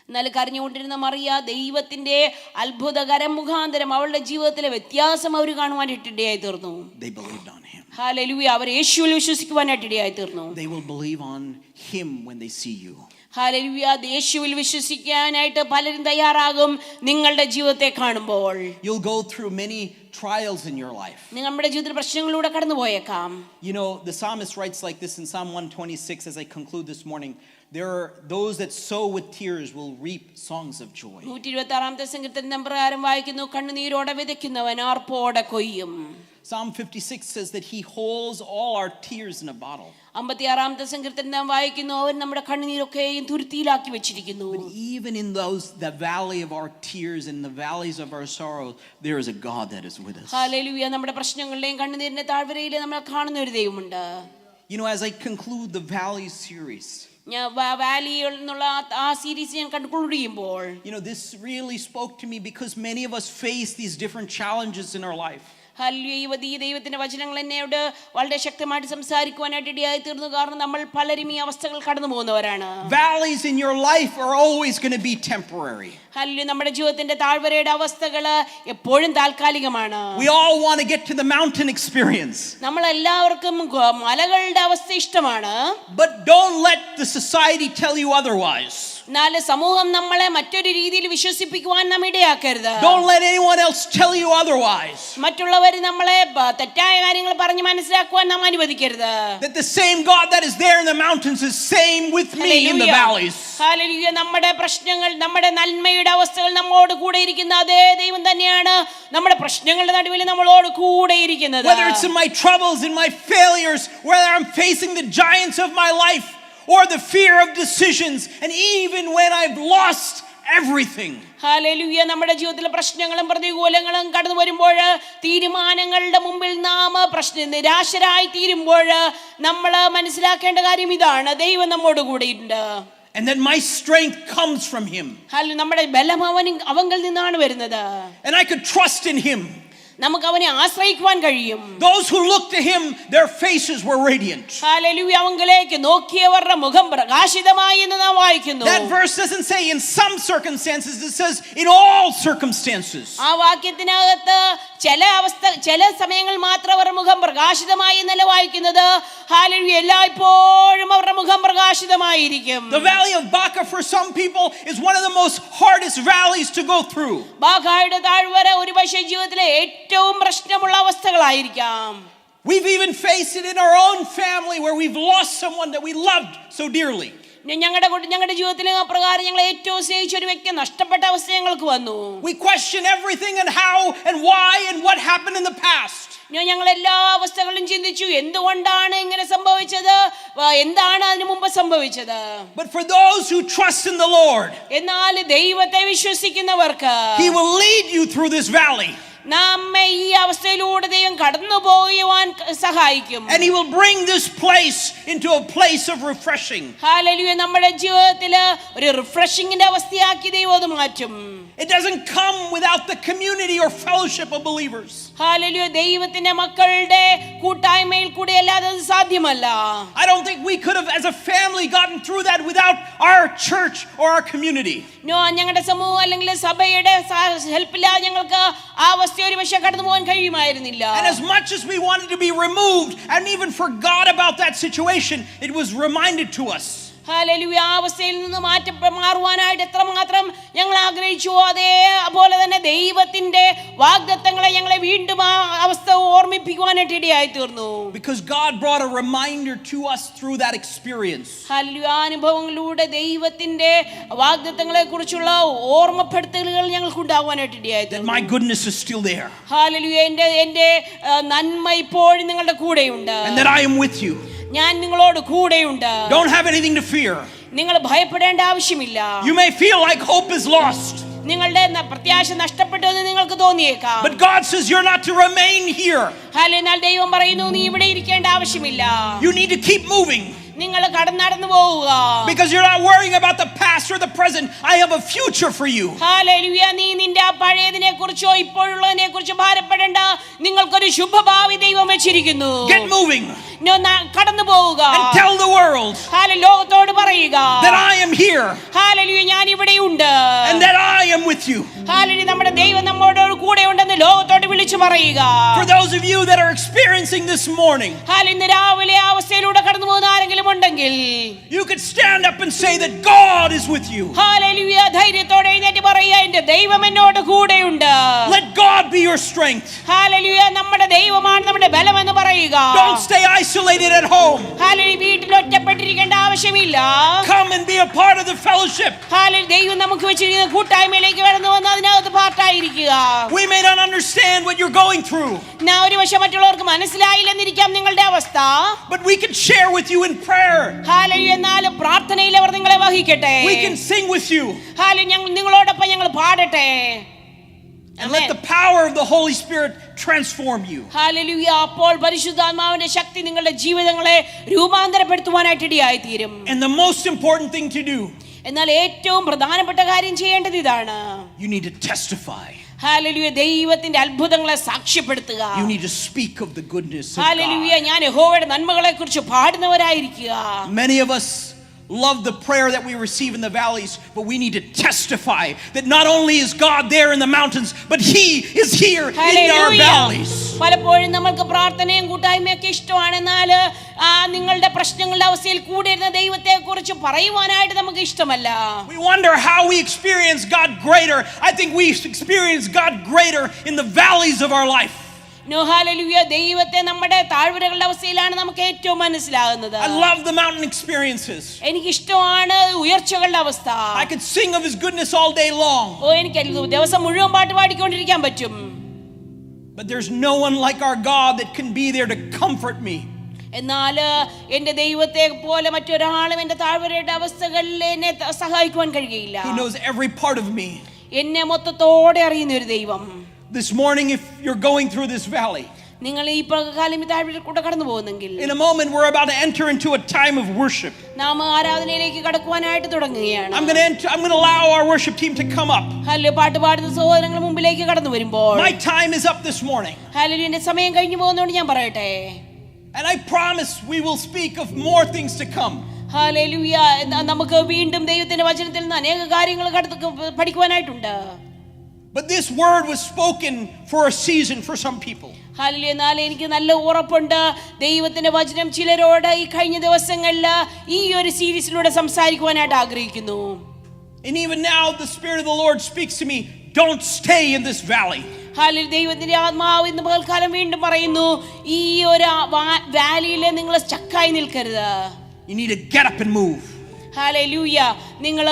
എന്നാൽ കരഞ്ഞുകൊണ്ടിരുന്ന മറിയ ദൈവത്തിന്റെ അത്ഭുതകരം മുഖാന്തരം അവളുടെ ജീവിതത്തിലെ വ്യത്യാസം അവർ കാണുവാനായിട്ട് ഇടയായി തീർന്നു. they believed on him. ഹല്ലേലൂയ. അവർ യേശുവിൽ വിശ്വസിക്കുവാനായിട്ട് ഇടയായി തീർന്നു. They will believe on him when they see you. Hallelujah. യേശുവിൽ വിശ്വസിക്കാനായിട്ട് പലരും തയ്യാറാകും നിങ്ങളുടെ ജീവിതത്തെ കാണുമ്പോൾ. You'll go through many trials in your life. നമ്മുടെ ജീവിതത്തിൽ പ്രശ്നങ്ങളിലൂടെ കടന്നു പോയേക്കാം. You know, the psalmist writes like this in Psalm 126 as I conclude this morning. There are those that sow with tears will reap songs of joy. 126-ാമത്തെ സങ്കീർത്തനം പ്രകാരം വായിക്കുന്നു, കണ്ണുനീരോടെ വിതയ്ക്കുന്നവൻ ആർപ്പോടെ കൊയ്യും. Psalm 56 says that he holds all our tears in a bottle. 56-ാമത്തെ സങ്കീർത്തനം വായിക്കുന്നു, അവൻ നമ്മുടെ കണ്ണുനീരൊക്കെയും തുരുത്തിയിലാക്കി വെച്ചിരിക്കുന്നു. But even in the valley of our tears and the valleys of our sorrow, there is a God that is with us. Hallelujah. നമ്മുടെ പ്രശ്നങ്ങളുടെയും കണ്ണുനീരിന്റെ താഴ്വരയിൽ നമ്മൾ കാണുന്ന ഒരു ദൈവമുണ്ട്. You know, as I conclude the Valley series, ഞാൻ വാലിയിൽ നിന്നുള്ള ആ സീരീസ് ഞാൻ കൺക്ലൂഡ് ചെയ്യുമ്പോൾ, you know, this really spoke to me because many of us face these different challenges in our life. Hallelujah. ദൈവത്തിന്റെ വചനങ്ങൾ എന്നോട് വളരെ ശക്തമായിട്ട് സംസാരിക്കുവാനായിട്ട് ഇടയായി തീർന്നു. കാരണം നമ്മൾ പലരും ഈ അവസ്ഥകൾ കടന്നു പോകുന്നവരാണ്. Valleys in your life are always going to be temporary. Hallelujah. നമ്മുടെ ജീവിതത്തിന്റെ താഴ്വരയുടെ അവസ്ഥകൾ എപ്പോഴും താൽക്കാലികമാണ്. We all want to get to the mountain experience. നമ്മൾ എല്ലാവർക്കും മലകളുടെ അവസ്ഥ ഇഷ്ടമാണ്. But don't let the society tell you otherwise. എന്നാൽ സമൂഹം നമ്മളെ മറ്റൊരു രീതിയിൽ വിശ്വസിപ്പിക്കുവാൻ നാം ഇടയാക്കരുത്. Don't let anyone else tell you otherwise. മറ്റുള്ളവർ നമ്മളെ തെറ്റായ കാര്യങ്ങൾ പറഞ്ഞ് മനസ്സിലാക്കുവാൻ നാം അനുവദിക്കരുത്. That the same God that is there in the mountains is same with me in the valleys. Hallelujah. നമ്മുടെ പ്രശ്നങ്ങൾ, നമ്മുടെ നന്മയുടെ അവസ്ഥകൾ നമ്മോട് കൂടെ ഇരിക്കുന്ന അതേ ദൈവം തന്നെയാണ് നമ്മുടെ പ്രശ്നങ്ങളുടെ നടുവിൽ നമ്മളോട് കൂടെ ഇരിക്കുന്നത്. Whether it's in my troubles, in my failures, whether I'm facing the giants of my life or the fear of decisions, and even when I've lost everything. Hallelujah. നമ്മുടെ ജീവിതത്തിലെ പ്രശ്നങ്ങളും പ്രതികൂലങ്ങളും കടന്നു വരുമ്പോൾ, തീരുമാനങ്ങളുടെ മുമ്പിൽ നാം നിരാശരായി തീരുമ്പോൾ നമ്മൾ മനസ്സിലാക്കേണ്ട കാര്യം ഇതാണ്: ദൈവം നമ്മോട് കൂടെ ഉണ്ട്. And that my strength comes from him. നമ്മുടെ ബലം അവങ്കിൽ നിന്നാണ് വരുന്നത്. And I could trust in him. നമുക്ക് അവനെ ആശ്രയിക്കുവാൻ കഴിയും. Those who looked to him, their faces were radiant. ഹല്ലേലൂയ. അവങ്കിലേക്ക് നോക്കിയവരുടെ മുഖം പ്രകാശിതമായി എന്ന് നാം വായിക്കുന്നു. That verse doesn't say in some circumstances, it says in all circumstances. ആ വാക്യത്തിനകത്ത് ചില സമയങ്ങൾ മാത്രം അവരുടെ മുഖം പ്രകാശിതമായി എന്നല്ല വായിക്കുന്നത്. ഹല്ലേലൂയ. എല്ലായ്പ്പോഴും അവരുടെ മുഖം പ്രകാശിതമായിരിക്കും. The valley of Baca for some people is one of the most hardest valleys to go through. ബാഖയുടെ താഴ്വര ഒരുപക്ഷേ ജീവിതത്തിലെ ഏറ്റവും പ്രശ്നമുള്ള അവസ്ഥകളായിരിക്കാം. We've even faced it in our own family where we've lost someone that we loved so dearly. ഞങ്ങളുടെ ജീവിതത്തിൽ അപ്രകാരം ഞങ്ങൾ ഏറ്റവും സ്നേഹിച്ച ഒരു വ്യക്തി നഷ്ടപ്പെട്ട അവസ്ഥ ഞങ്ങൾക്ക് വന്നു. We question everything and how and why and what happened in the past. ഞങ്ങൾ എല്ലാ അവസ്ഥകളും ചിന്തിച്ചു, എന്തുകൊണ്ടാണ് ഇങ്ങനെ സംഭവിച്ചത്, എന്താണ് അതിനു മുമ്പ് സംഭവിച്ചത്. But for those who trust in the Lord, എന്നാൽ ദൈവത്തെ വിശ്വസിക്കുന്നവർക്ക് He will lead you through this valley. നമ്മെ ഈ അവസ്ഥയിലൂടെ ദൈവം കടന്നു പോകുവാൻ സഹായിക്കും. And He will bring this place into a place of refreshing. Hallelujah. നമ്മുടെ ജീവിതത്തിൽ ഒരു റിഫ്രഷിംഗിന്റെ അവസ്ഥയാക്കി ദൈവം അത് മാറ്റും. It doesn't come without the community or fellowship of believers. Hallelujah. ദൈവത്തിന്റെ മക്കളുടെ കൂട്ടായ്മയിൽ കൂടെ അല്ലാതെ അത് സാധ്യമല്ല. I don't think we could have as a family gotten through that without our church or our community. ഞങ്ങളുടെ സമൂഹം അല്ലെങ്കിൽ സഭയുടെ ഹെൽപ്പില്ലാതെ ഞങ്ങൾക്ക് ആ അവസ്ഥ ഒരു പക്ഷേ കടന്നു പോകാൻ കഴിയുമായിരുന്നില്ല. And as much as we wanted to be removed and even forgot about that situation, it was reminded to us. Hallelujah. ആ അവസ്ഥയിൽ നിന്ന് മാറുവാനായിട്ട് എത്രമാത്രം ഞങ്ങൾ ആഗ്രഹിച്ചു, അതേപോലെ തന്നെ ദൈവത്തിന്റെ വാഗ്ദത്തങ്ങളെ ഞങ്ങളെ വീണ്ടും ആ അവസ്ഥ ഓർമ്മിപ്പിക്കുവാനായിട്ട് ഇടയായി തീർന്നു. Because God brought a reminder to us through that experience. Hallelujah. അനുഭവങ്ങളിലൂടെ ദൈവത്തിന്റെ വാഗ്ദത്തങ്ങളെ കുറിച്ചുള്ള ഓർമ്മപ്പെടുത്തലുകൾ ഞങ്ങൾക്ക് ഉണ്ടാവാനായിട്ട് ഇടയായി തീർന്നു. My goodness is still there. Hallelujah. എന്റെ നന്മ ഇപ്പോഴും നിങ്ങളുടെ കൂടെയുണ്ട്. And that I am with you. ഞാൻ നിങ്ങളോട് കൂടെയുണ്ട്. Don't have anything to fear. നിങ്ങൾ ഭയപ്പെടേണ്ട ആവശ്യമില്ല. You may feel like hope is lost. നിങ്ങളുടെ പ്രത്യാശ നഷ്ടപ്പെട്ടു എന്ന് നിങ്ങൾക്ക് തോന്നിയേക്കാം. But God says you're not to remain here. എന്നാൽ ദൈവം പറയുന്നു, നീ ഇവിടെ ഇരിക്കേണ്ട ആവശ്യമില്ല. You need to keep moving. നിങ്ങൾ കടന്നു പോവുക. Because you're not worrying about the past or the present. I have a future for you. Hallelujah. നീ നിന്റെ പഴയതിനെ കുറിച്ചോ ഇപ്പോഴുള്ളതിനെ കുറിച്ചോ ഭാരപ്പെടേണ്ട. നിങ്ങൾക്കൊരു ശുഭഭാവി ദൈവം വെച്ചിരിക്കുന്നു. Get moving. കടന്നു പോവുക. And tell the world ലോകത്തോട് പറയുക that I am here. Hallelujah. ഞാൻ ഇവിടെയുണ്ട്. And that I am with you. Hallelujah. നമ്മുടെ ദൈവം നമ്മോട് കൂടെ ഉണ്ടെന്ന് ലോകത്തോട് വിളിച്ചു പറയുക. For those of you that are experiencing this morning, ഇന്ന് രാവിലെ അവസ്ഥയിലൂടെ കടന്നു പോകുന്ന ആരെങ്കിലും ഉണ്ടെങ്കിൽ, you could stand up and say that God is with you. Hallelujah. ധൈര്യത്തോടെ എഴുന്നേറ്റ് പറയുക, എന്റെ ദൈവം എന്നോട് കൂടെയുണ്ട്. Let God be your strength. Hallelujah. നമ്മുടെ ദൈവമാണ് നമ്മുടെ ബലം എന്ന് പറയുക. Don't stay isolated at home. Hallelujah. വീട്ടിൽ ഒറ്റപ്പെട്ടിരിക്കേണ്ട ആവശ്യമില്ല. Come and be a part of the fellowship. Hallelujah. ദൈവം നമുക്ക് വെച്ചിരിക്കുന്ന കൂട്ടായ്മയിലേക്ക് കടന്നു വന്ന് അതിനകത്ത് പാർട്ടായിരിക്കുക. We may not understand what you're going through, ഒരു പക്ഷേ മറ്റുള്ളവർക്ക് മനസ്സിലായില്ലെന്നിരിക്കാം നിങ്ങളുടെ അവസ്ഥ. but we can share with you in prayer. Hallelujah. എന്നാൽ പ്രാർത്ഥനയിൽ അവർ നിങ്ങളെ വഹിക്കട്ടെ. We can sing with you. Hallelujah. നിങ്ങളോടൊപ്പം ഞങ്ങൾ പാടട്ടെ. And let the power of the Holy Spirit transform you. Hallelujah. അപ്പോൾ പരിശുദ്ധാത്മാവിന്റെ ശക്തി നിങ്ങളുടെ ജീവിതങ്ങളെ രൂപാന്തരപ്പെടുത്തുവാനായിട്ട് ഇടയായി തീരും. And the most important thing to do, എന്നാൽ ഏറ്റവും പ്രധാനപ്പെട്ട കാര്യം ചെയ്യേണ്ടത് ഇതാണ്. you need to testify. Hallelujah. ദൈവത്തിന്റെ അത്ഭുതങ്ങളെ സാക്ഷ്യപ്പെടുത്തുക. You need to speak of the goodness of hallelujah. God. ഞാൻ യഹോവയുടെ നന്മകളെ കുറിച്ച് പാടുന്നവരായിരിക്കുക. Many of us love the prayer that we receive in the valleys, but we need to testify that not only is God there in the mountains, but He is here in our valleys. പലപ്പോഴും നമ്മൾക്ക് പ്രാർത്ഥനയും കൂട്ടായ്മയൊക്കെ ഇഷ്ടമാണ്, എന്നാൽ നിങ്ങളുടെ പ്രശ്നങ്ങളുടെ അവസ്ഥയിൽ കൂടിയിരുന്ന ദൈവത്തെ കുറിച്ച് പറയുവാനായിട്ട് നമുക്ക് ഇഷ്ടമല്ല. We wonder how we experience God greater. I think we experience God greater in the valleys of our life. Hallelujah, ദൈവത്തെ നമ്മുടെ താഴ്വരകളുടെ അവസ്ഥയിലാണ് നമുക്ക് ഏറ്റവും മനസ്സിലാകുന്നത്. I love the mountain experiences. എനിക്ക് ഇഷ്ടമാണ് ഉയർച്ചകളുടെ അവസ്ഥ. I could sing of his goodness all day long. എനിക്ക് ദിവസം മുഴുവൻ പാട്ട് പാടിക്കൊണ്ടിരിക്കാൻ പറ്റും. But there's no one like our God that can be there to comfort me. എന്നാൽ എന്റെ ദൈവത്തെ പോലെ മറ്റൊരാളും എന്റെ താഴ്വരയുടെ അവസ്ഥകളിൽ എന്നെ സഹായിക്കുവാൻ കഴിയില്ല. Who knows every part of me. എന്നെ മൊത്തത്തോടെ അറിയുന്ന ഒരു ദൈവം. This morning, if you're going through this valley, നിങ്ങൾ ഈ പ്രകാലം ഈ താഴ്വരയിൽ കൂടെ കടന്നു പോകുന്നെങ്കിൽ, in a moment we're about to enter into a time of worship. നാം ആരാധനയിലേക്ക് കടക്കുവാനായിട്ട് തുടങ്ങുകയാണ്. I'm going to allow our worship team to come up. Hallelujah, പാട്ട് പാടുന്ന സഹോദരങ്ങൾ മുമ്പിലേക്ക് കടന്നു വരുമ്പോൾ, My time is up this morning. Hallelujah, എന്റെ സമയം കഴിഞ്ഞു പോകുന്നതുകൊണ്ട് ഞാൻ പറയട്ടെ. And I promise we will speak of more things to come. Hallelujah, നമുക്ക് വീണ്ടും ദൈവത്തിന്റെ വചനത്തിൽ നിന്ന് അനേക കാര്യങ്ങൾ പഠിക്കുവാനായിട്ടുണ്ട്. But this word was spoken for a season for some people. Hallelujah, എന്നാൽ എനിക്ക് നല്ല ഉറപ്പുണ്ട് ദൈവത്തിന്റെ വചനം ചിലരോട് ഈ കഴിഞ്ഞ ദിവസങ്ങളിൽ ഈ ഒരു സീരീസിലൂടെ സംസാരിക്കുവാനായിട്ട് ആഗ്രഹിക്കുന്നു. And even now the Spirit of the Lord speaks to me, don't stay in this valley. Hallelujah, ദൈവത്തിന്റെ ആത്മാവ് ഇന്ന് പകൽക്കാലം വീണ്ടും പറയുന്നു, ഈ ഒരു വാലിയിൽ നിങ്ങൾ സ്റ്റക്കായി നിൽക്കരുത്. You need to get up and move. Hallelujah, നിങ്ങൾ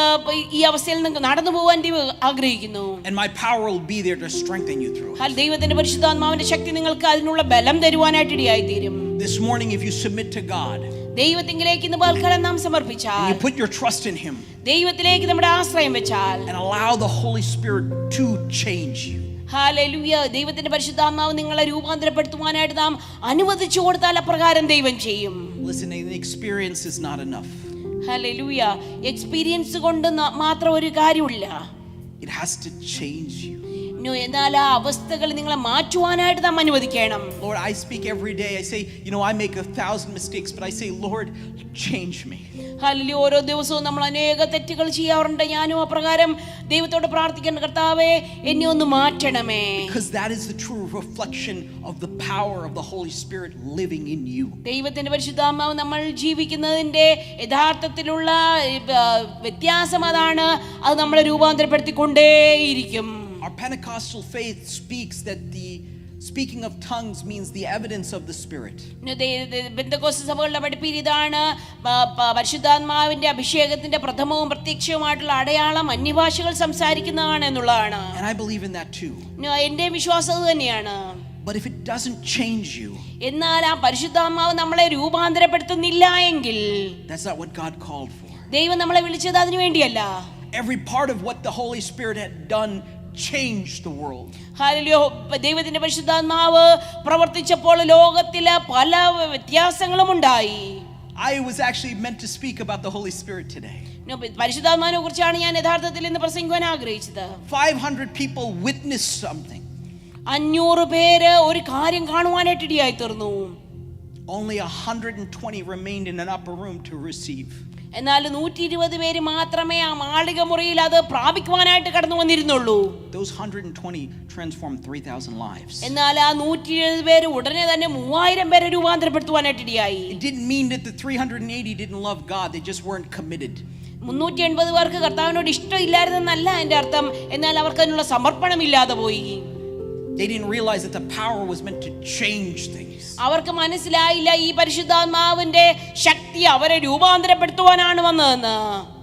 ഈ അവസ്ഥയിൽ നിന്ന് നടന്നു പോകാൻ ദൈവം ആഗ്രഹിക്കുന്നു. And my power will be there to strengthen you through it. ദൈവത്തിന്റെ പരിശുദ്ധാത്മാവിന്റെ ശക്തി നിങ്ങൾക്ക് അതിനുള്ള ബലം തരുവാനായിട്ട് ഇടയായി തീരും. This morning, if you submit to God, ദൈവത്തിലേക്ക് ഇന്ന് പകൽക്കാലം നാം സമർപ്പിച്ചാൽ, you put your trust in Him, ദൈവത്തിലേക്ക് നമ്മുടെ ആശ്രയം വെച്ചാൽ, and allow the Holy Spirit to change you. Hallelujah, ദൈവത്തിന്റെ പരിശുദ്ധാത്മാവ് നിങ്ങളെ രൂപാന്തരപ്പെടുത്തുവാനായിട്ട് നാം അനുവദിച്ചു കൊടുത്താൽ അപ്രകാരം ദൈവം ചെയ്യും. Listen, an experience is not enough. Hallelujah, experience കൊണ്ട് മാത്രം ഒരു കാര്യമില്ല. It has to change you. എന്നാൽ ആ അവസ്ഥകൾ നിങ്ങളെ മാറ്റുവാനായിട്ട് നാം അനുവദിക്കണം. Lord, I speak every day. I say, I make 1,000 mistakes, but I say, Lord, change me. Hallelujah, ഓരോ ദിവസവും നമ്മൾ അനേക തെറ്റുകൾ ചെയ്യാറുണ്ട്. ഞാനും അപ്രകാരം ദൈവത്തോട് പ്രാർത്ഥിക്കണം, കർത്താവേ എന്നെ ഒന്ന് മാറ്റണമേ. Because that is the true reflection of the power of the Holy Spirit living in you. ദൈവത്തിന്റെ പരിശുദ്ധാത്മാവ് നമ്മൾ ജീവിക്കുന്നതിന്റെ യഥാർത്ഥത്തിലുള്ള വ്യത്യാസം അതാണ്. അത് നമ്മളെ രൂപാന്തരപ്പെടുത്തിക്കൊണ്ടേയിരിക്കും. Our Pentecostal faith speaks that the speaking of tongues means the evidence of the Spirit. Pentecost സഭകളുടെ പഠിപ്പീര് ഇതാണ്, പരിശുദ്ധാത്മാവിന്റെ അഭിഷേകത്തിന്റെ പ്രഥമവും പ്രത്യക്ഷവുമായിട്ടുള്ള അടയാളം അന്യഭാഷകൾ സംസാരിക്കുന്നതാണ് എന്നുള്ളതാണ്. And I believe in that too. എന്റെ വിശ്വാസം അത് തന്നെയാണ്. But if it doesn't change you, എന്നാൽ ആ പരിശുദ്ധാത്മാവ് നമ്മളെ രൂപാന്തരപ്പെടുത്തുന്നില്ല എങ്കിൽ, that's not what God called for. ദൈവം നമ്മളെ വിളിച്ചത് അതിനു വേണ്ടിയല്ല. Every part of what the Holy Spirit had done changed the world. Hallelujah, ദൈവത്തിന്റെ പരിശുദ്ധാത്മാവ് പ്രവർത്തിച്ചപ്പോൾ ലോകത്തിലെ പല വ്യത്യാസങ്ങളും ഉണ്ടായി. I was actually meant to speak about the Holy Spirit today. പരിശുദ്ധാത്മാവിനെ കുറിച്ചാണ് ഞാൻ യഥാർത്ഥത്തിൽ ഇന്ന് പ്രസംഗിക്കുവാൻ ആഗ്രഹിച്ചത്. 500 people witnessed something. 500 പേര് ഒരു കാര്യം കാണുവാനായിട്ട് ഇടയായി തീർന്നു. Only 120 remained in an upper room to receive. എന്നാൽ 120 പേര് മാത്രമേ ആ മാളിക മുറിയിൽ അത് പ്രാപിക്കുവാനായിട്ട് കടന്നു വന്നിരുന്നുള്ളൂ. Those 120 transformed 3,000 lives. എന്നാൽ ആ 120 പേര് ഉടനെ തന്നെ 3000 പേരെ രൂപാന്തരപ്പെടുത്തുവാനായിട്ട് ഇടയായി. It didn't mean that the 380 didn't love God, they just weren't committed. 380 പേർക്ക് കർത്താവിനോട് ഇഷ്ടമില്ലായിരുന്നെന്നല്ല എൻ്റെ അർത്ഥം, എന്നാൽ അവർക്ക് അതിനുള്ള സമർപ്പണമില്ലാതെ പോയി. They didn't realize that the power was meant to change things. അവർക്ക് മനസ്സിലായില്ല ഈ പരിശുദ്ധാത്മാവിന്റെ ശക്തി അവരെ രൂപാന്തരപ്പെടുത്തുവാനാണ് വന്നതെന്ന്.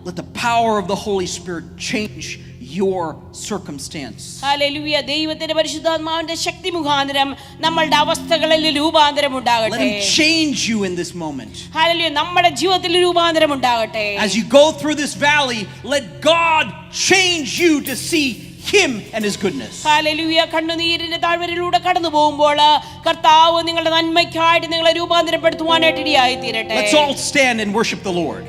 Let the power of the Holy Spirit change your circumstance. Hallelujah, ദൈവത്തിന്റെ പരിശുദ്ധാത്മാവിന്റെ ശക്തി മുഖാന്തരം നമ്മളുടെ അവസ്ഥകളിൽ രൂപാന്തരം ഉണ്ടാകട്ടെ. Let him change you in this moment. Hallelujah, നമ്മുടെ ജീവിതത്തിൽ രൂപാന്തരം ഉണ്ടാകട്ടെ. As you go through this valley, let God change you to see Him and His goodness. ഹല്ലേലൂയ, കണ്ണുനീരിന്റെ താഴ്വരയിലൂടെ കടന്നു പോകുമ്പോൾ കർത്താവ് നിങ്ങളുടെ നന്മയ്ക്കായിട്ട് നിങ്ങളെ രൂപാന്തരപ്പെടുത്തുവാനായിട്ട് ഇടയായി തീരട്ടെ. Let's all stand and worship the Lord.